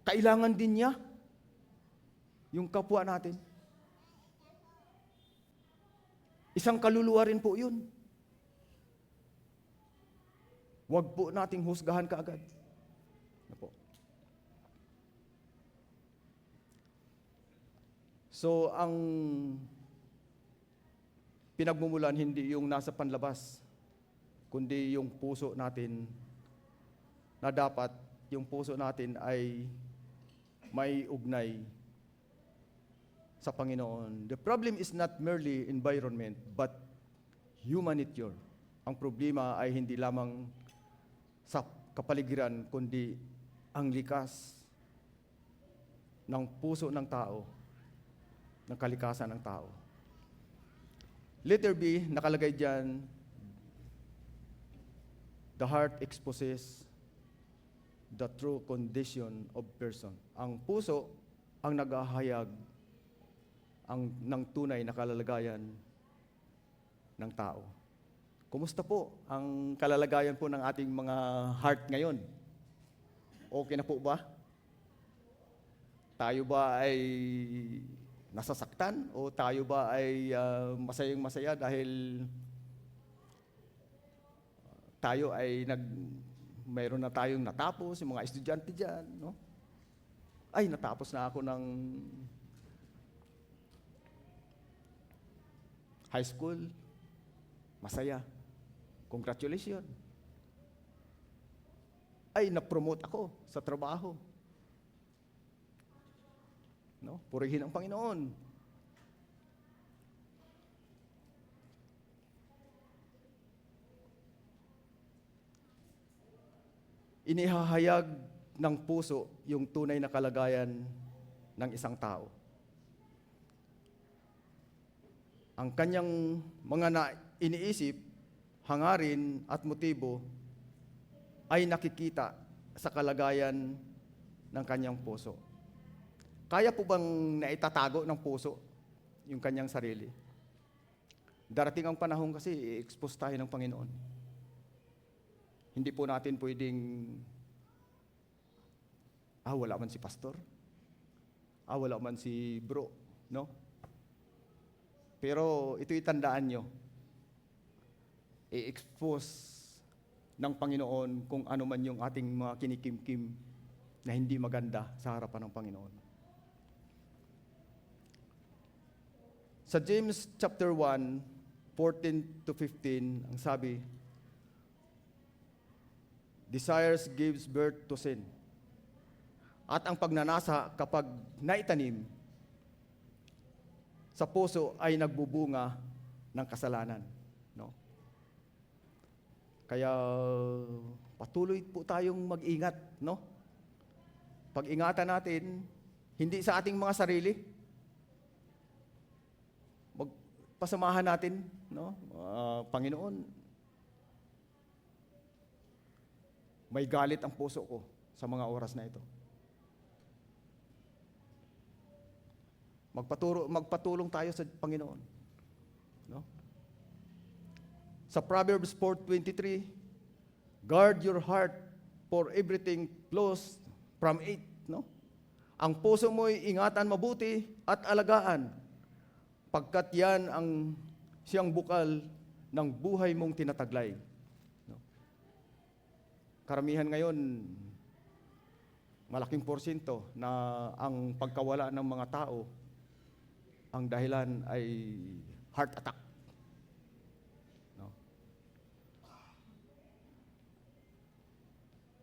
Kailangan din niya yung kapwa natin. Isang kaluluwa rin po yun. Huwag po nating husgahan kaagad. Ano po? So, ang pinagmumulan hindi yung nasa panlabas, kundi yung puso natin na dapat yung puso natin ay may ugnay sa Panginoon. The problem is not merely environment, but human nature. Ang problema ay hindi lamang sa kapaligiran, kundi ang likas ng puso ng tao, ng kalikasan ng tao. Letter B, nakalagay dyan, the heart exposes the true condition of person. Ang puso ang naghahayag ng tunay na kalalagayan ng tao. Kumusta po ang kalalagayan po ng ating mga heart ngayon? Okay na po ba? Tayo ba ay nasasaktan o tayo ba ay masayang masaya dahil tayo ay mayroon na tayong natapos, yung mga estudyante dyan, no? Ay, natapos na ako ng high school, masaya. Congratulations. Ay, na-promote ako sa trabaho. No? Purihin ang Panginoon. Inihahayag ng puso yung tunay na kalagayan ng isang tao. Ang kanyang mga iniisip, hangarin at motibo ay nakikita sa kalagayan ng kanyang puso. Kaya po bang naitatago ng puso yung kanyang sarili? Darating ang panahon kasi i-expose tayo ng Panginoon. Hindi po natin pwedeng, wala man si pastor, wala man si bro, no? Pero ito'y tandaan nyo, i-expose ng Panginoon kung ano man yung ating mga kinikimkim na hindi maganda sa harapan ng Panginoon. Sa James chapter 1, 14 to 15, ang sabi, desires gives birth to sin. At ang pagnanasa kapag naitanim sa puso ay nagbubunga ng kasalanan, no? Kaya patuloy po tayong mag-ingat, no? Pag-ingatan natin hindi sa ating mga sarili. Magpasamahan natin, no? Panginoon, may galit ang puso ko sa mga oras na ito. Magpatulong tayo sa Panginoon. No? Sa Proverbs 4:23, guard your heart for everything flows from it. No? Ang puso mo'y ingatan mabuti at alagaan, pagkat yan ang siyang bukal ng buhay mong tinataglay. No? Karamihan ngayon, malaking porsyento na ang pagkawala ng mga tao, ang dahilan ay heart attack. No?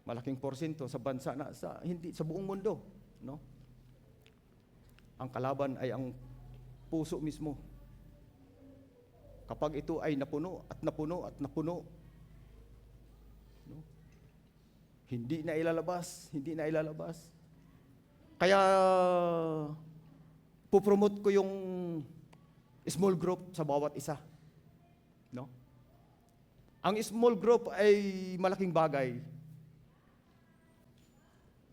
Malaking porsyento sa bansa na hindi sa buong mundo, no? Ang kalaban ay ang puso mismo. Kapag ito ay napuno at napuno at napuno, no? Hindi na ilalabas. Kaya pupromote ko yung small group sa bawat isa. No? Ang small group ay malaking bagay.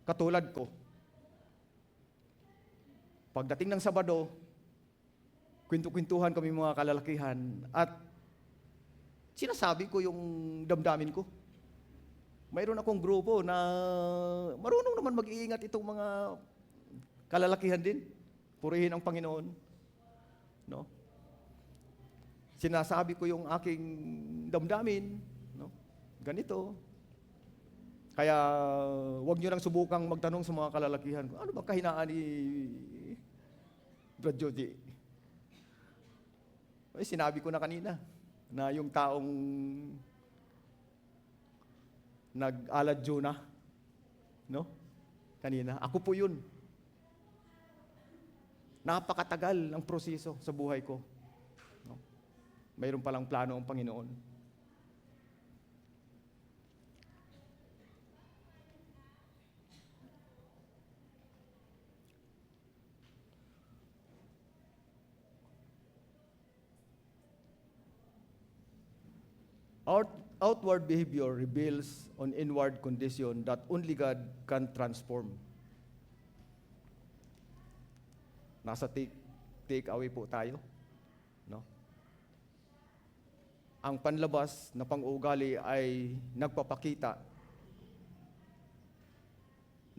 Katulad ko, pagdating ng Sabado, kwento-kwentuhan kami mga kalalakihan at sinasabi ko yung damdamin ko. Mayroon akong grupo na marunong naman mag-iingat itong mga kalalakihan din. Purihin ang Panginoon. No? Sinasabi ko yung aking damdamin, no? Ganito. Kaya wag niyo nang subukang magtanong sa mga kalalakihan, ano ba kahinaan ni Brad Jody? Ay, sinabi ko na kanina na yung taong nag-alad Jonah, no? Kanina, ako po yun. Napakatagal ang proseso sa buhay ko. No? Mayroon palang plano ang Panginoon. Outward behavior reveals on inward condition that only God can transform. Nasa take away po tayo, no? Ang panlabas na pang-uugali ay nagpapakita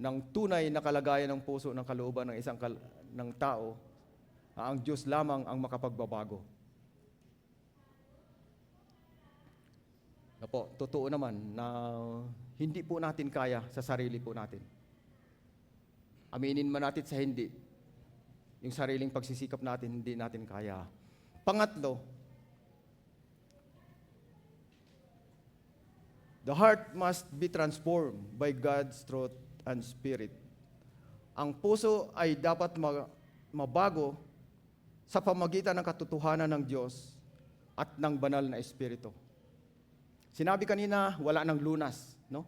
ng tunay na kalagayan ng puso ng kalooban ng ng tao. Ang Diyos lamang ang makapagbabago. Po, totoo naman na hindi po natin kaya sa sarili po natin. Aminin man natin sa hindi, yung sariling pagsisikap natin, hindi natin kaya. Pangatlo, the heart must be transformed by God's truth and spirit. Ang puso ay dapat mabago sa pamagitan ng katotohanan ng Diyos at ng banal na espiritu. Sinabi kanina, wala nang lunas, no?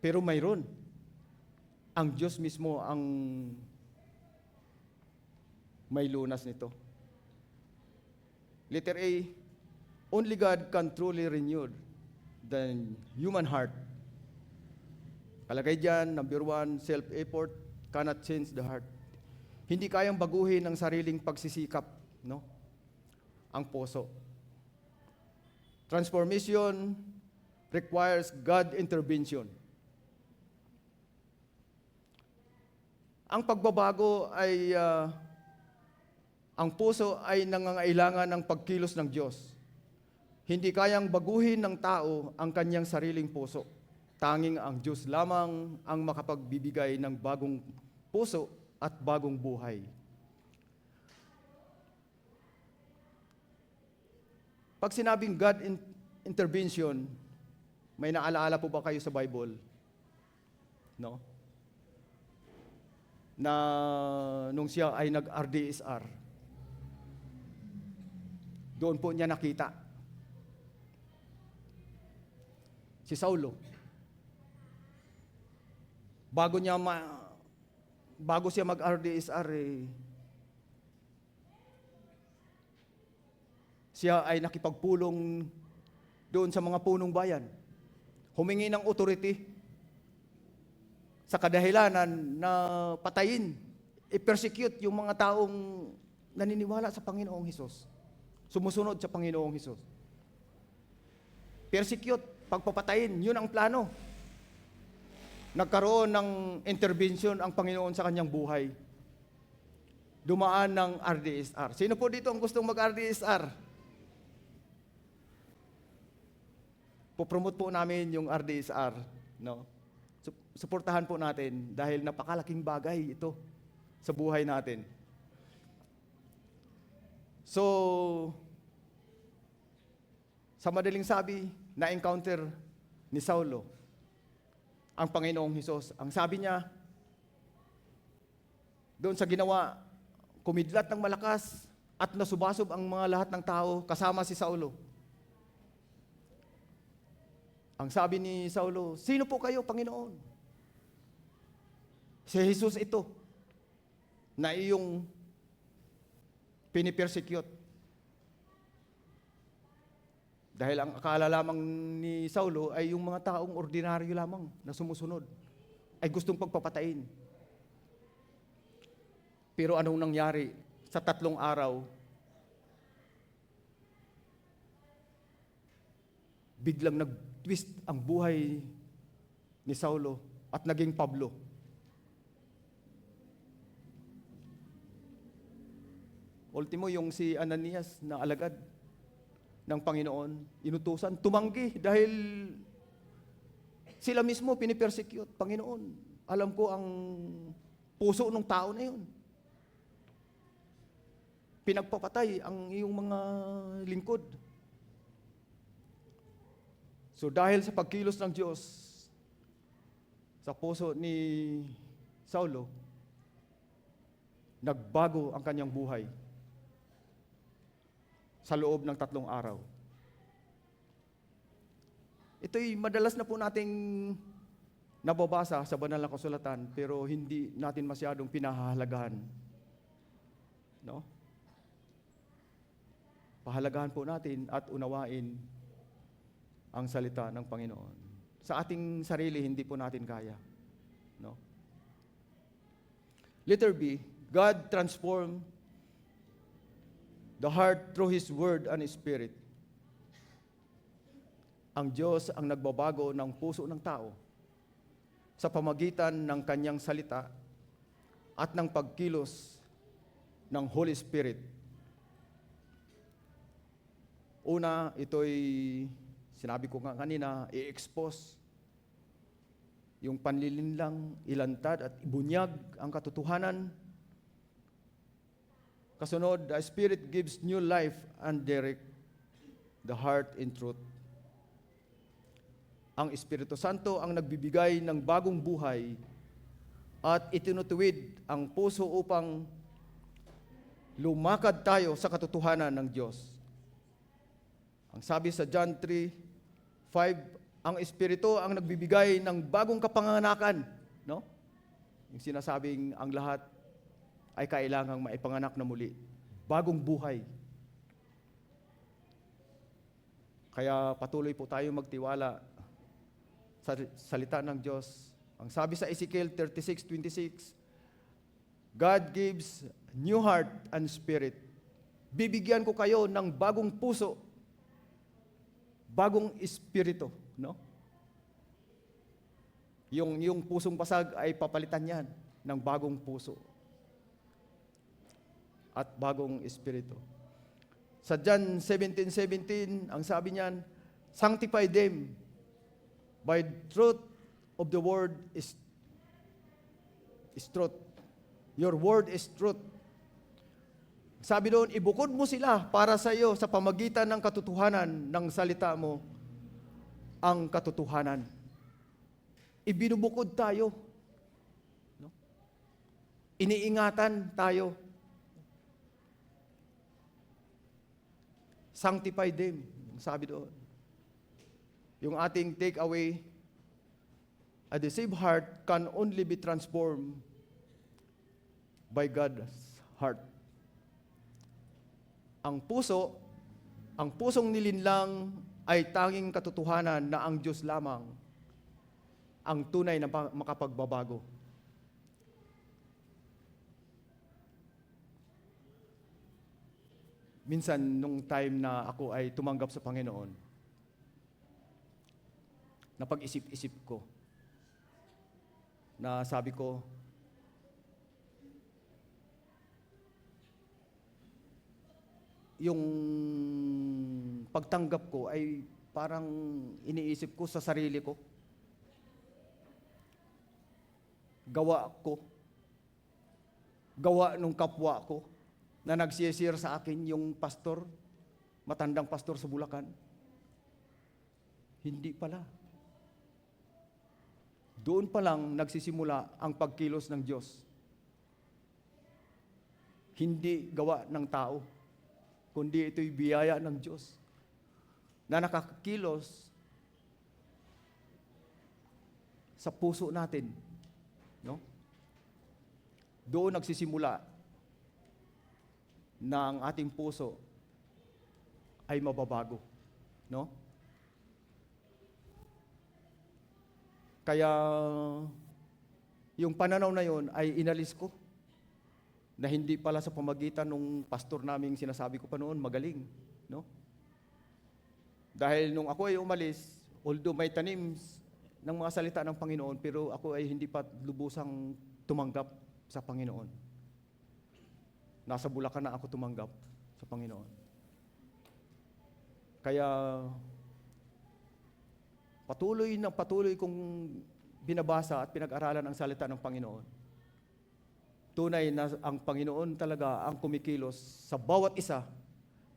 Pero mayroon. Ang Diyos mismo ang may lunas nito. Letter A, only God can truly renew the human heart. Kalagay dyan, number 1, self-effort cannot change the heart. Hindi kayang baguhin ang sariling pagsisikap, no? Ang puso. Transformation requires God intervention. Ang pagbabago ay, ang puso ay nangangailangan ng pagkilos ng Diyos. Hindi kayang baguhin ng tao ang kanyang sariling puso. Tanging ang Diyos lamang ang makapagbibigay ng bagong puso at bagong buhay. Pag sinabing God intervention, may naalaala po ba kayo sa Bible? No? Na nung siya ay nag-RDSR, doon po niya nakita si Saulo. Bago siya mag-RDSR, siya ay nakipagpulong doon sa mga punong bayan. Humingi ng authority sa kadahilanan na patayin, i-persecute yung mga taong naniniwala sa Panginoong Hesus. sumusunod sa Panginoong Hesus. Persecute, pagpapatayin, yun ang plano. Nagkaroon ng intervention ang Panginoon sa kanyang buhay. Dumaan ng RDSR. Sino po dito ang gustong mag-RDSR? Popromote po namin yung RDSR. No? Suportahan po natin dahil napakalaking bagay ito sa buhay natin. So, sa madaling sabi, na-encounter ni Saulo ang Panginoong Hesus. Ang sabi niya, doon sa ginawa, kumidlat ng malakas at nasubasob ang mga lahat ng tao kasama si Saulo. Ang sabi ni Saulo, sino po kayo, Panginoon? Si Jesus ito, na iyong pinipersecute. Dahil ang akala lamang ni Saulo ay yung mga taong ordinaryo lamang na sumusunod, ay gustong pagpapatayin. Pero anong nangyari sa 3 araw? Biglang nag-twist ang buhay ni Saulo at naging Pablo. Ultimo yung si Ananias na alagad ng Panginoon, inutusan, tumanggi dahil sila mismo pinipersecute. Panginoon, alam ko ang puso ng tao na yun. Pinagpapatay ang iyong mga lingkod. So dahil sa pagkilos ng Diyos sa puso ni Saulo, nagbago ang kanyang buhay sa loob ng 3 araw. Ito'y madalas na po nating nababasa sa banal na kasulatan, pero hindi natin masyadong pinahahalagahan. No? Pahalagahan po natin at unawain ang salita ng Panginoon. Sa ating sarili, hindi po natin kaya. No? Letter B, God transformed the heart through His Word and Spirit. Ang Diyos ang nagbabago ng puso ng tao sa pamagitan ng Kanyang salita at ng pagkilos ng Holy Spirit. Una, ito'y, sinabi ko nga kanina, i-expose yung panlilinlang, ilantad at ibunyag ang katotohanan. Kasunod, the Spirit gives new life and direct the heart in truth. Ang Espiritu Santo ang nagbibigay ng bagong buhay at itinutuwid ang puso upang lumakad tayo sa katotohanan ng Diyos. Ang sabi sa John 3:5, ang Espiritu ang nagbibigay ng bagong kapanganakan, no? Yung sinasabing ang lahat ay kailangang maipanganak na muli. Bagong buhay. Kaya patuloy po tayo magtiwala sa salita ng Diyos. Ang sabi sa Ezekiel 36:26, God gives new heart and spirit. Bibigyan ko kayo ng bagong puso, bagong espiritu, no? Yung pusong basag ay papalitan yan ng bagong puso at bagong espiritu. Sa John 17:17, ang sabi niyan, sanctify them by truth of the word is truth. Your word is truth. Sabi doon, ibukod mo sila para sa iyo sa pamagitan ng katotohanan ng salita mo, ang katotohanan. Ibinubukod tayo. No? Iniingatan tayo. Sanctify them, sabi doon. Yung ating takeaway, a deceived heart can only be transformed by God's heart. Ang pusong nilinlang ay tanging katotohanan na ang Diyos lamang ang tunay na makapagbabago. minsan nung time na ako ay tumanggap sa Panginoon, napag-isip-isip ko, na sabi ko, yung pagtanggap ko ay parang iniisip ko sa sarili ko. Gawa ko. Gawa nung kapwa ko na nagsisir sa akin yung pastor, matandang pastor sa Bulacan. Hindi pala. Doon pa lang nagsisimula ang pagkilos ng Diyos. Hindi gawa ng tao, kundi ito'y biyaya ng Diyos na nakakilos sa puso natin. No? Doon nagsisimula na ang ating puso ay mababago. No? Kaya yung pananaw na yon ay inalis ko na hindi pala sa pamagitan ng pastor naming sinasabi ko pa noon, magaling. No? Dahil nung ako ay umalis, although may tanim ng mga salita ng Panginoon, pero ako ay hindi pa lubusang tumanggap sa Panginoon. Nasa Bulacan na ako tumanggap sa Panginoon. Kaya patuloy kong binabasa at pinag-aralan ang salita ng Panginoon. Tunay na ang Panginoon talaga ang kumikilos sa bawat isa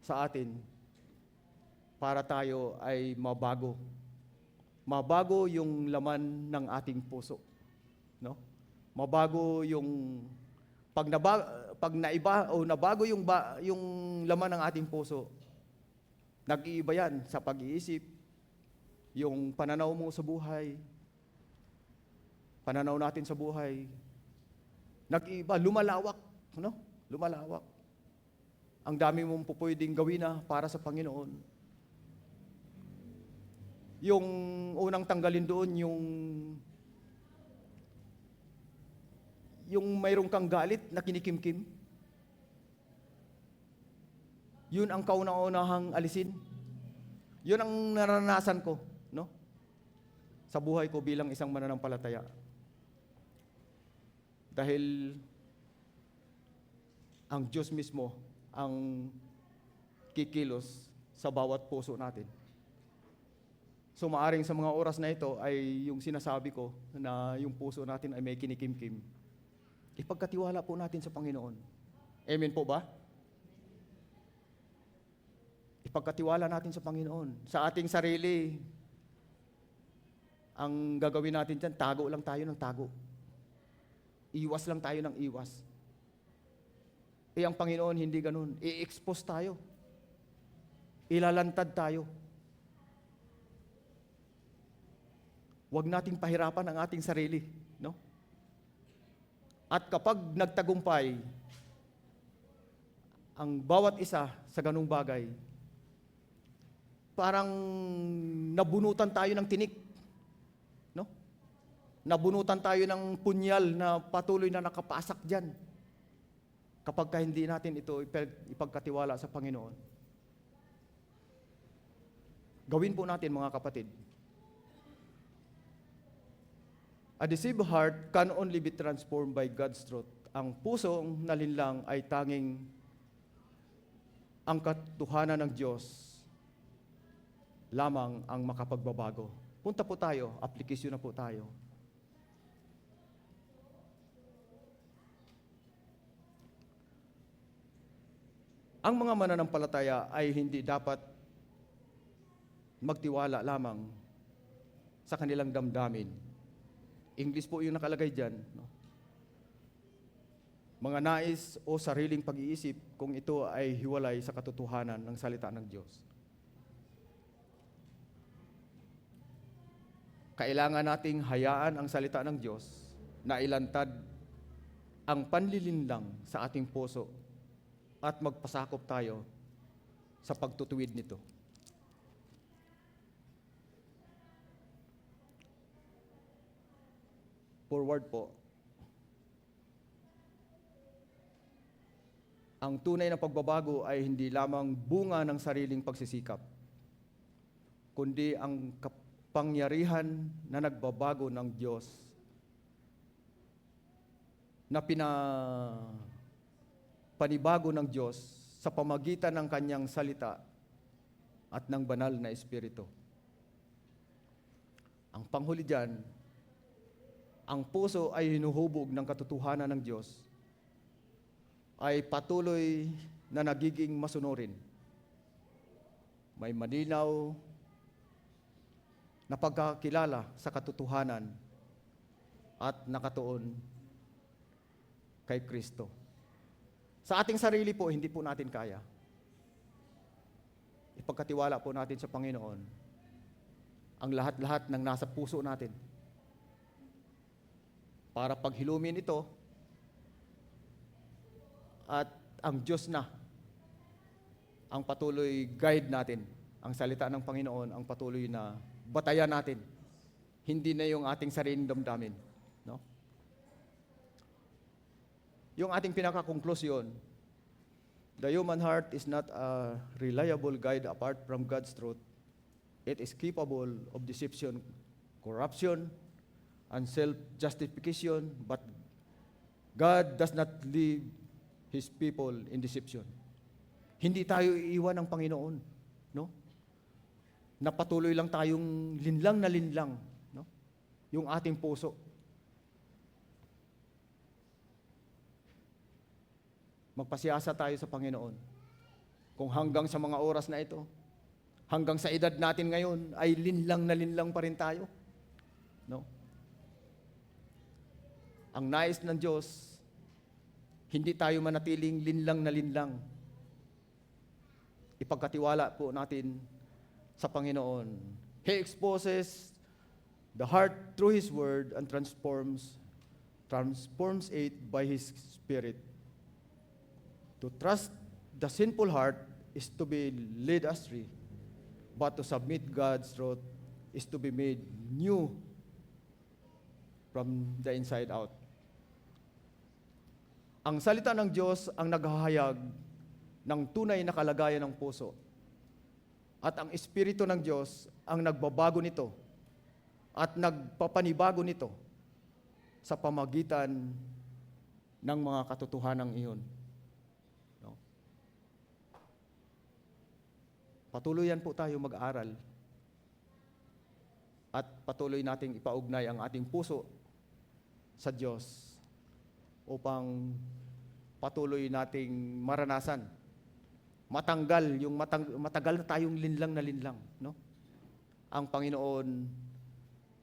sa atin para tayo ay mabago. Mabago yung laman ng ating puso. No? Mabago yung nabago yung laman ng ating puso. Nag-iiba yan sa pag-iisip, yung pananaw mo sa buhay, pananaw natin sa buhay, nag-iba, lumalawak, no? Lumalawak. Ang dami mong pupwedeng gawin na para sa Panginoon. Yung unang tanggalin doon, yung mayroong kang galit na kinikimkim, yun ang kauna-unahang alisin. Yun ang naranasan ko, no? Sa buhay ko bilang isang mananampalataya. Dahil ang Diyos mismo ang kikilos sa bawat puso natin. So maaring sa mga oras na ito ay yung sinasabi ko na yung puso natin ay may kinikimkim. Ipagkatiwala po natin sa Panginoon. Amen po ba? Ipagkatiwala natin sa Panginoon. Sa ating sarili, ang gagawin natin dyan, tago lang tayo ng tago. Iwas lang tayo ng iwas. Ang Panginoon hindi ganun. I-expose tayo. Ilalantad tayo. Huwag nating pahirapan ang ating sarili. No? At kapag nagtagumpay, ang bawat isa sa ganung bagay, parang nabunutan tayo ng tinik. No? Nabunutan tayo ng punyal na patuloy na nakapasak dyan. Kapag hindi natin ito ipagkatiwala sa Panginoon. Gawin po natin mga kapatid. A deceived heart can only be transformed by God's truth. Ang pusong nalinlang ay tanging ang katotohanan ng Diyos lamang ang makapagbabago. Punta po tayo, aplikasyon na po tayo. Ang mga mananampalataya ay hindi dapat magtiwala lamang sa kanilang damdamin. English po yung nakalagay dyan. No? Mga nais o sariling pag-iisip kung ito ay hiwalay sa katotohanan ng salita ng Diyos. Kailangan nating hayaan ang salita ng Diyos na ilantad ang panlilinlang sa ating puso at magpasakop tayo sa pagtutuwid nito. Forward po. Ang tunay na pagbabago ay hindi lamang bunga ng sariling pagsisikap, kundi ang kapangyarihan na nagbabago ng Diyos na panibago ng Diyos sa pamagitan ng kanyang salita at ng banal na Espiritu. Ang panghuli dyan, ang puso ay hinuhubog ng katotohanan ng Diyos, ay patuloy na nagiging masunurin. May malinaw na pagkakilala sa katotohanan at nakatuon kay Kristo. Sa ating sarili po, hindi po natin kaya. Ipagkatiwala po natin sa Panginoon ang lahat-lahat ng nasa puso natin. Para paghilumin ito, at ang Diyos na ang patuloy guide natin. Ang salita ng Panginoon ang patuloy na batayan natin. Hindi na yung ating sariling damdamin. No? Yung ating pinaka-konklusyon, the human heart is not a reliable guide apart from God's truth. It is capable of deception, corruption, and self-justification, but God does not leave His people in deception. Hindi tayo iiwan ng Panginoon, no? Napatuloy lang tayong linlang na linlang, no? Yung ating puso. Magpasiyasa tayo sa Panginoon. Kung hanggang sa mga oras na ito, hanggang sa edad natin ngayon, ay linlang na linlang pa rin tayo, no? Ang nais ng Diyos, hindi tayo manatiling linlang na linlang. Ipagkatiwala po natin sa Panginoon. He exposes the heart through His Word and transforms it by His Spirit. To trust the sinful heart is to be led astray, but to submit God's truth is to be made new from the inside out. Ang salita ng Diyos ang naghahayag ng tunay na kalagayan ng puso. At ang Espiritu ng Diyos ang nagbabago nito at nagpapanibago nito sa pamagitan ng mga katotohanang iyon. No? Patuloy yan po tayo mag-aral at patuloy nating ipaugnay ang ating puso sa Diyos upang patuloy nating maranasan, matanggal yung matagal na tayong linlang na linlang, no? Ang Panginoon,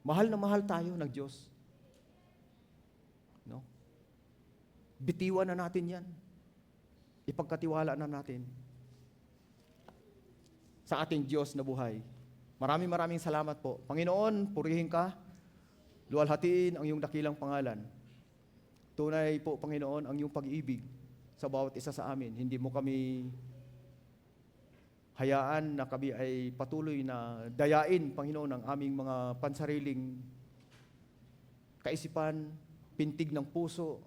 mahal na mahal tayo ng Diyos, no? Bitiwan na natin yan, ipagkatiwala na natin sa ating Diyos na buhay. Maraming salamat po. Panginoon, purihin ka, luwalhatiin ang iyong dakilang pangalan. Tunay po, Panginoon, ang iyong pag-ibig sa bawat isa sa amin. Hindi mo kami hayaan na kami ay patuloy na dayain, Panginoon, ang aming mga pansariling kaisipan, pintig ng puso.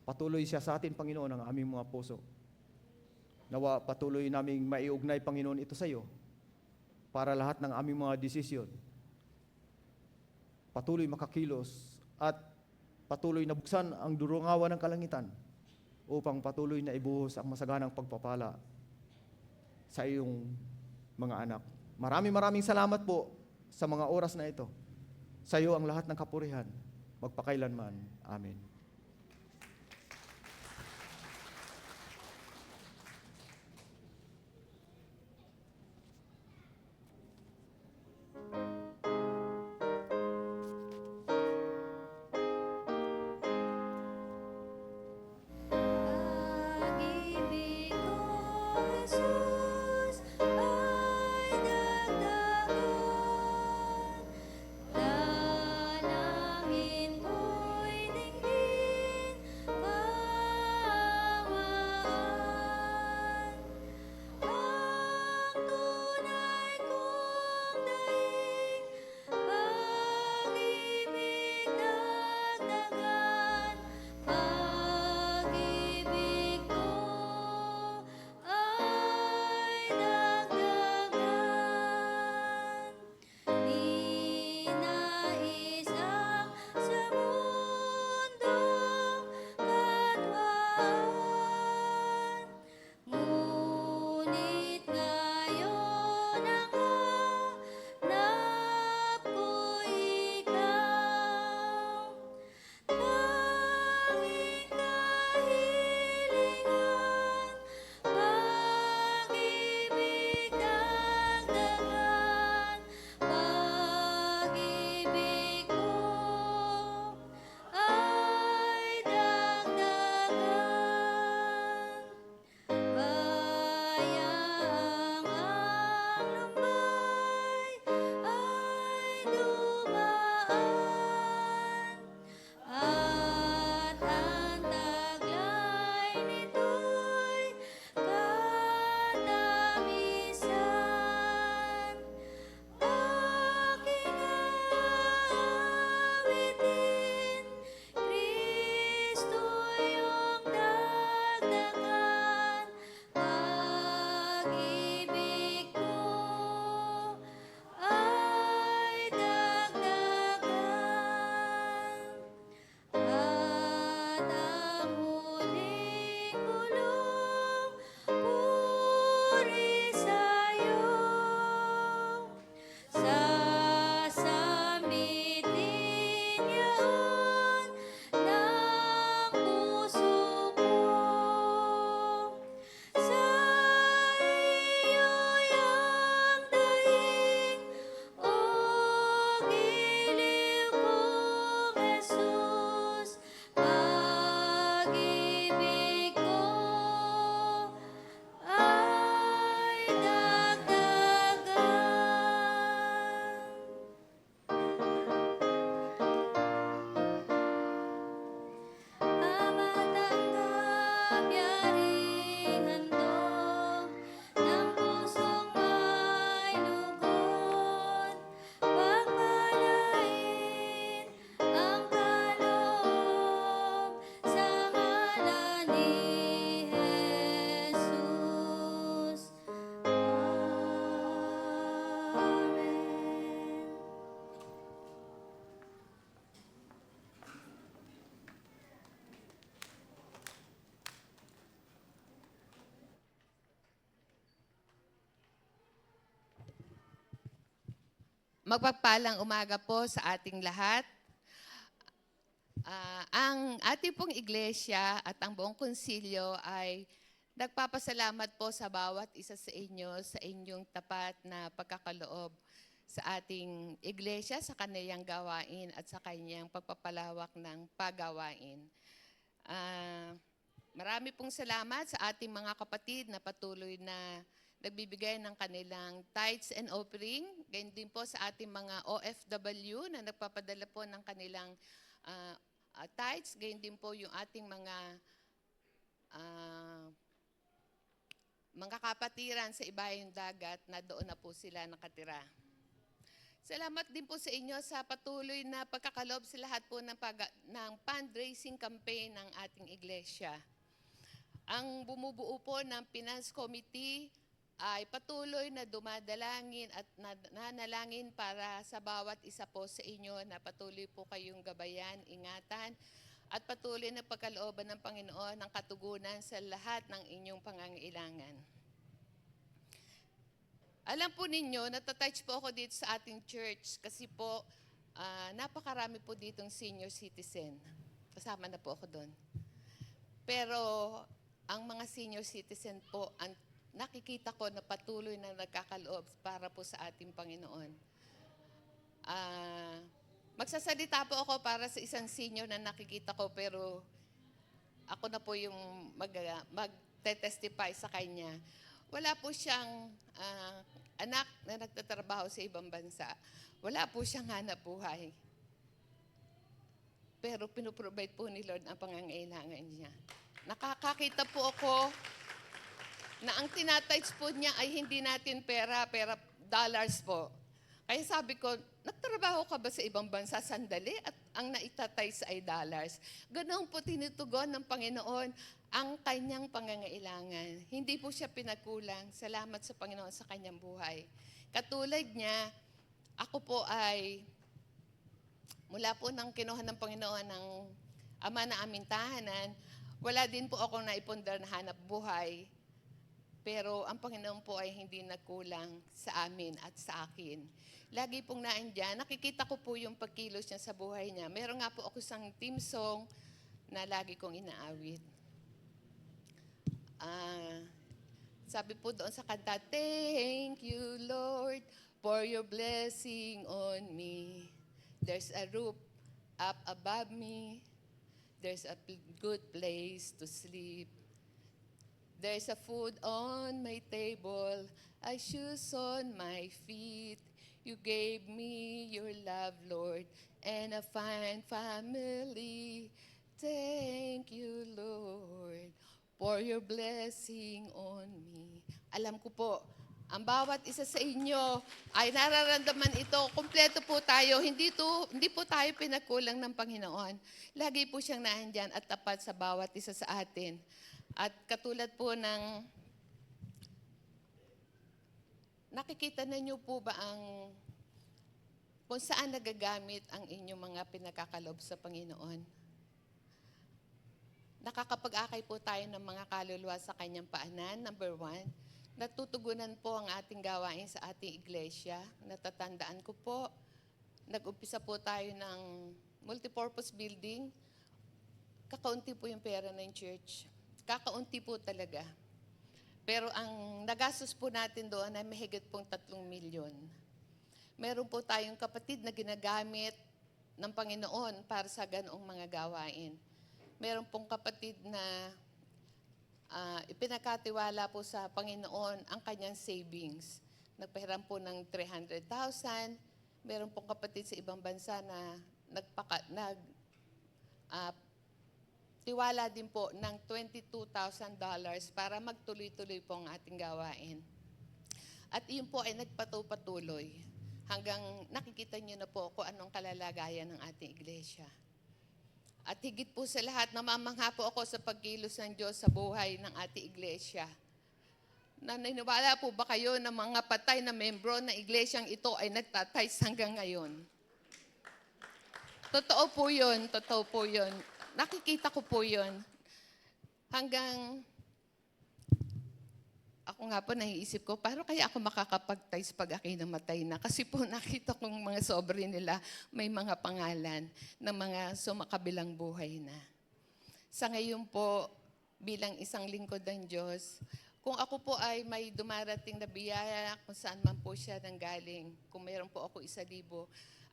Patuloy siya sa atin, Panginoon, ang aming mga puso. Nawa patuloy naming maiugnay, Panginoon, ito sa iyo para lahat ng aming mga desisyon patuloy makakilos at patuloy na buksan ang durungawan ng kalangitan upang patuloy na ibuhos ang masaganang pagpapala sa iyong mga anak. Maraming salamat po sa mga oras na ito. Sa iyo ang lahat ng kapurihan, magpakailanman. Amen. Pag-ibig ko, Jesus, ay nagdagon. Dalangin ko'y dinggin. Magpagpalang umaga po sa ating lahat. Ang ating pong iglesia at ang buong konsilyo ay nagpapasalamat po sa bawat isa sa inyo sa inyong tapat na pagkakaloob sa ating iglesia, sa kanyang gawain at sa kanyang pagpapalawak ng pagawain. Marami pong salamat sa ating mga kapatid na patuloy na nagbibigay ng kanilang tithes and offering. Ganyan din po sa ating mga OFW na nagpapadala po ng kanilang tithes. Ganyan din po yung ating mga kapatiran sa ibayong dagat na doon na po sila nakatira. Salamat din po sa inyo sa patuloy na pagkakaloob sa lahat po ng fundraising campaign ng ating iglesia. Ang bumubuo po ng Finance Committee ay patuloy na dumadalangin at nanalangin para sa bawat isa po sa inyo na patuloy po kayong gabayan, ingatan, at patuloy na pagkalooban ng Panginoon ng katugunan sa lahat ng inyong pangangailangan. Alam po ninyo, natatouch po ako dito sa ating church kasi po napakarami po ditong senior citizen. Kasama na po ako doon. Pero ang mga senior citizen po, nakikita ko na patuloy na nagkakaloob para po sa ating Panginoon. Magsasalita po ako para sa isang senior na nakikita ko, pero ako na po yung mag-testify sa kanya. Wala po siyang anak na nagtatrabaho sa ibang bansa. Wala po siyang hanap buhay. Pero pinuprovide po ni Lord ang pangangailangan niya. Nakakakita po ako na ang tinatides po niya ay hindi natin pera, dollars po. Kaya sabi ko, nagtrabaho ka ba sa ibang bansa sandali at ang naitatides ay dollars? Ganoon po tinutugon ng Panginoon ang kanyang pangangailangan. Hindi po siya pinagkulang. Salamat sa Panginoon sa kanyang buhay. Katulad niya, ako po ay mula po nang kinuha ng Panginoon ng Ama na aming tahanan, wala din po ako naipundar na hanap buhay. Pero ang Panginoon po ay hindi nagkulang sa amin at sa akin. Lagi pong naandyan, nakikita ko po yung pagkilos niya sa buhay niya. Meron nga po ako isang team song na lagi kong inaawit. Sabi po doon sa kanta, thank you, Lord, for your blessing on me. There's a roof up above me. There's a good place to sleep. There's a food on my table, a shoes on my feet. You gave me your love, Lord, and a fine family. Thank you, Lord, for your blessing on me. Alam ko po, ang bawat isa sa inyo ay nararamdaman ito. Kumpleto po tayo. Hindi po tayo pinagkulang ng Panginoon. Lagi po siyang naandyan at tapat sa bawat isa sa atin. At katulad po ng, nakikita na niyo po ba kung saan nagagamit ang inyong mga pinagkakalob sa Panginoon? Nakakapag-akay po tayo ng mga kaluluwa sa kanyang paanan. Number 1, natutugunan po ang ating gawain sa ating iglesia. Natatandaan ko po, nag-umpisa po tayo ng multipurpose building. Kakaunti po yung pera ng church. Kakaunti po talaga. Pero ang nagastos po natin doon ay mahigit pong 3 milyon. Meron po tayong kapatid na ginagamit ng Panginoon para sa ganoong mga gawain. Meron pong kapatid na ipinakatiwala po sa Panginoon ang kanyang savings. Nagpahiram po ng 300,000. Meron pong kapatid sa ibang bansa na tiwala din po ng $22,000 para magtuloy-tuloy po ang ating gawain. At iyon po ay nagpatuloy hanggang nakikita niyo na po kung anong kalalagayan ng ating iglesia. At higit po sa lahat, namamangha po ako sa pagkilos ng Diyos sa buhay ng ating iglesia. Naniniwala po ba kayo na mga patay na membro ng iglesyang ito ay nagtatays hanggang ngayon? Totoo po yun, totoo po yun. Nakikita ko po yun. Hanggang ako nga po naiisip ko, paano kaya ako makakapag-tice pag ako'y namatay na? Kasi po nakita kong mga sobre nila, may mga pangalan ng mga sumakabilang buhay na. Sa ngayon po, bilang isang lingkod ng Diyos, kung ako po ay may dumarating na biyaya, kung saan man po siya nanggaling, kung mayroon po ako 1,000,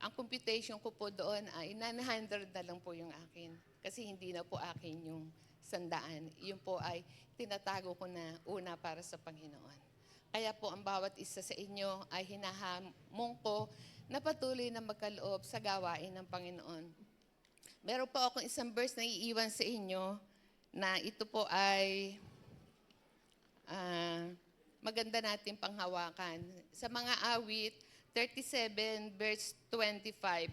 ang computation ko po doon ay 900 na lang po yung akin. Kasi hindi na po akin yung 100. Yun po ay tinatago ko na una para sa Panginoon. Kaya po ang bawat isa sa inyo ay hinahamon ko na patuloy na magkaloob sa gawain ng Panginoon. Meron po akong isang verse na iiwan sa inyo na ito po ay maganda natin panghawakan. Sa mga awit, 37 verse 25,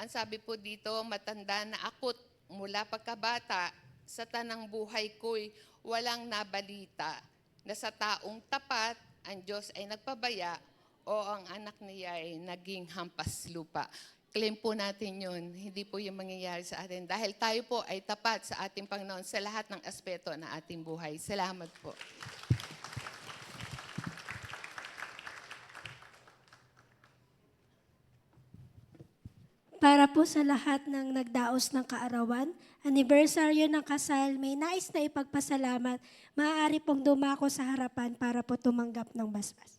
ang sabi po dito, matanda na akot mula pagkabata, sa tanang buhay ko'y walang nabalita na sa taong tapat ang Diyos ay nagpabaya o ang anak niya ay naging hampas lupa. Claim po natin yun, hindi po yung mangyayari sa atin. Dahil tayo po ay tapat sa ating Panginoon sa lahat ng aspeto ng ating buhay. Salamat po. Para po sa lahat ng nagdaos ng kaarawan, anibersaryo ng kasal, may nais na ipagpasalamat, maaari pong dumako sa harapan para po tumanggap ng basbas.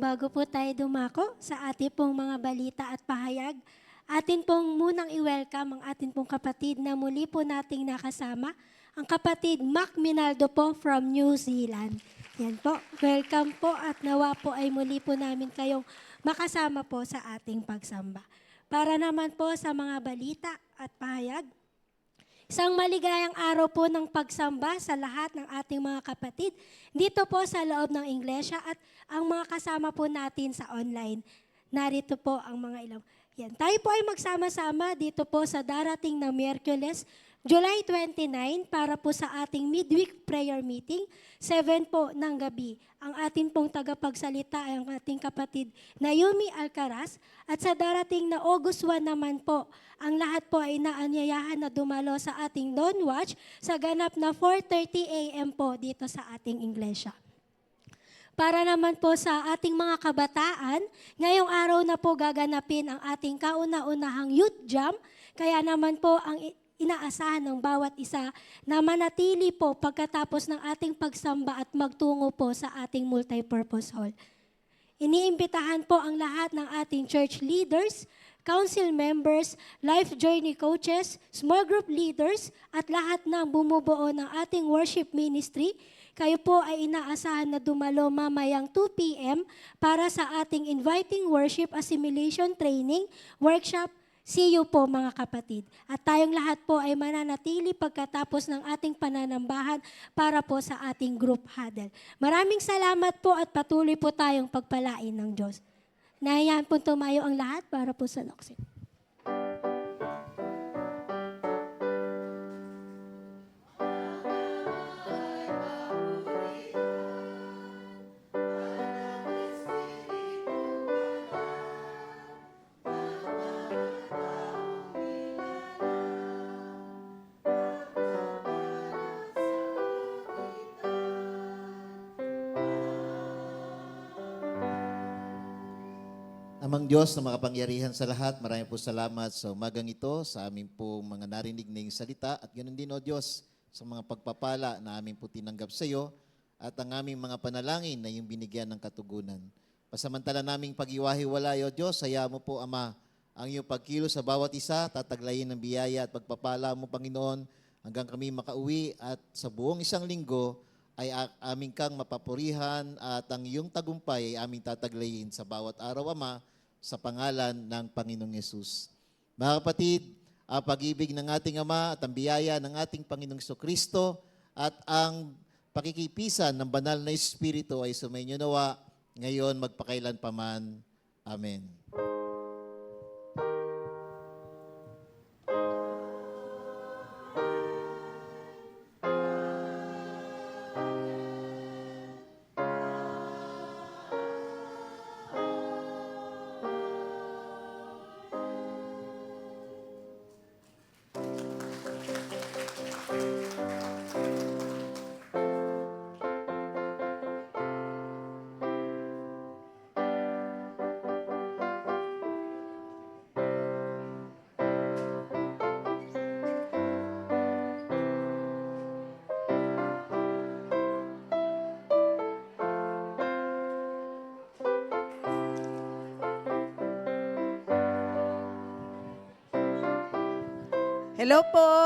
Bago po tayo dumako sa ating pong mga balita at pahayag, atin pong munang i-welcome ang atin pong kapatid na muli po nating nakasama, ang kapatid Mac Minaldo po from New Zealand. Yan po, welcome po at nawa po ay muli po namin kayong makasama po sa ating pagsamba. Para naman po sa mga balita at pahayag, isang maligayang araw po ng pagsamba sa lahat ng ating mga kapatid dito po sa loob ng iglesia at ang mga kasama po natin sa online. Narito po ang mga ilaw. Yan. Tayo po ay magsama-sama dito po sa darating na Miyerkules, July 29 para po sa ating midweek prayer meeting, 7 po ng gabi. Ang atin pong tagapagsalita ay ang ating kapatid Naomi Alcaraz at sa darating na August 1 naman po, ang lahat po ay naanyayahan na dumalo sa ating Dawn Watch sa ganap na 4:30 a.m. po dito sa ating iglesia. Para naman po sa ating mga kabataan, ngayong araw na po gaganapin ang ating kauna-unahang youth jam, kaya naman po ang inaasahan ng bawat isa na manatili po pagkatapos ng ating pagsamba at magtungo po sa ating multipurpose hall. Iniimbitahan po ang lahat ng ating church leaders, council members, life journey coaches, small group leaders, at lahat ng bumubuo ng ating worship ministry. Kayo po ay inaasahan na dumalo mamayang 2 p.m. para sa ating inviting worship assimilation training, workshop. See you po mga kapatid. At tayong lahat po ay mananatili pagkatapos ng ating pananambahan para po sa ating group huddle. Maraming salamat po at patuloy po tayong pagpalain ng Diyos. Nahiyan po tumayo ang lahat para po sa loksin. Amang Diyos na makapangyarihan sa lahat, maraming po salamat sa umagang ito, sa aming po mga narinig na yung salita, at ganoon din, O Diyos, sa mga pagpapala na aming po tinanggap sa iyo, at ang aming mga panalangin na yung binigyan ng katugunan. Pasamantala naming pag-iwahiwalay, O Diyos, hayaan mo po, Ama, ang iyong pagkilos sa bawat isa, tataglayin ng biyaya at pagpapala mo, Panginoon, hanggang kami makauwi at sa buong isang linggo, ay aming kang mapapurihan at ang iyong tagumpay ay aming tataglayin sa bawat araw, Ama, sa pangalan ng Panginoong Yesus. Mga kapatid, ang pag-ibig ng ating Ama at ang biyaya ng ating Panginoong Jesucristo at ang pakikipisan ng banal na Espiritu ay sumainyo nawa ngayon magpakailan paman. Amen. Hello po.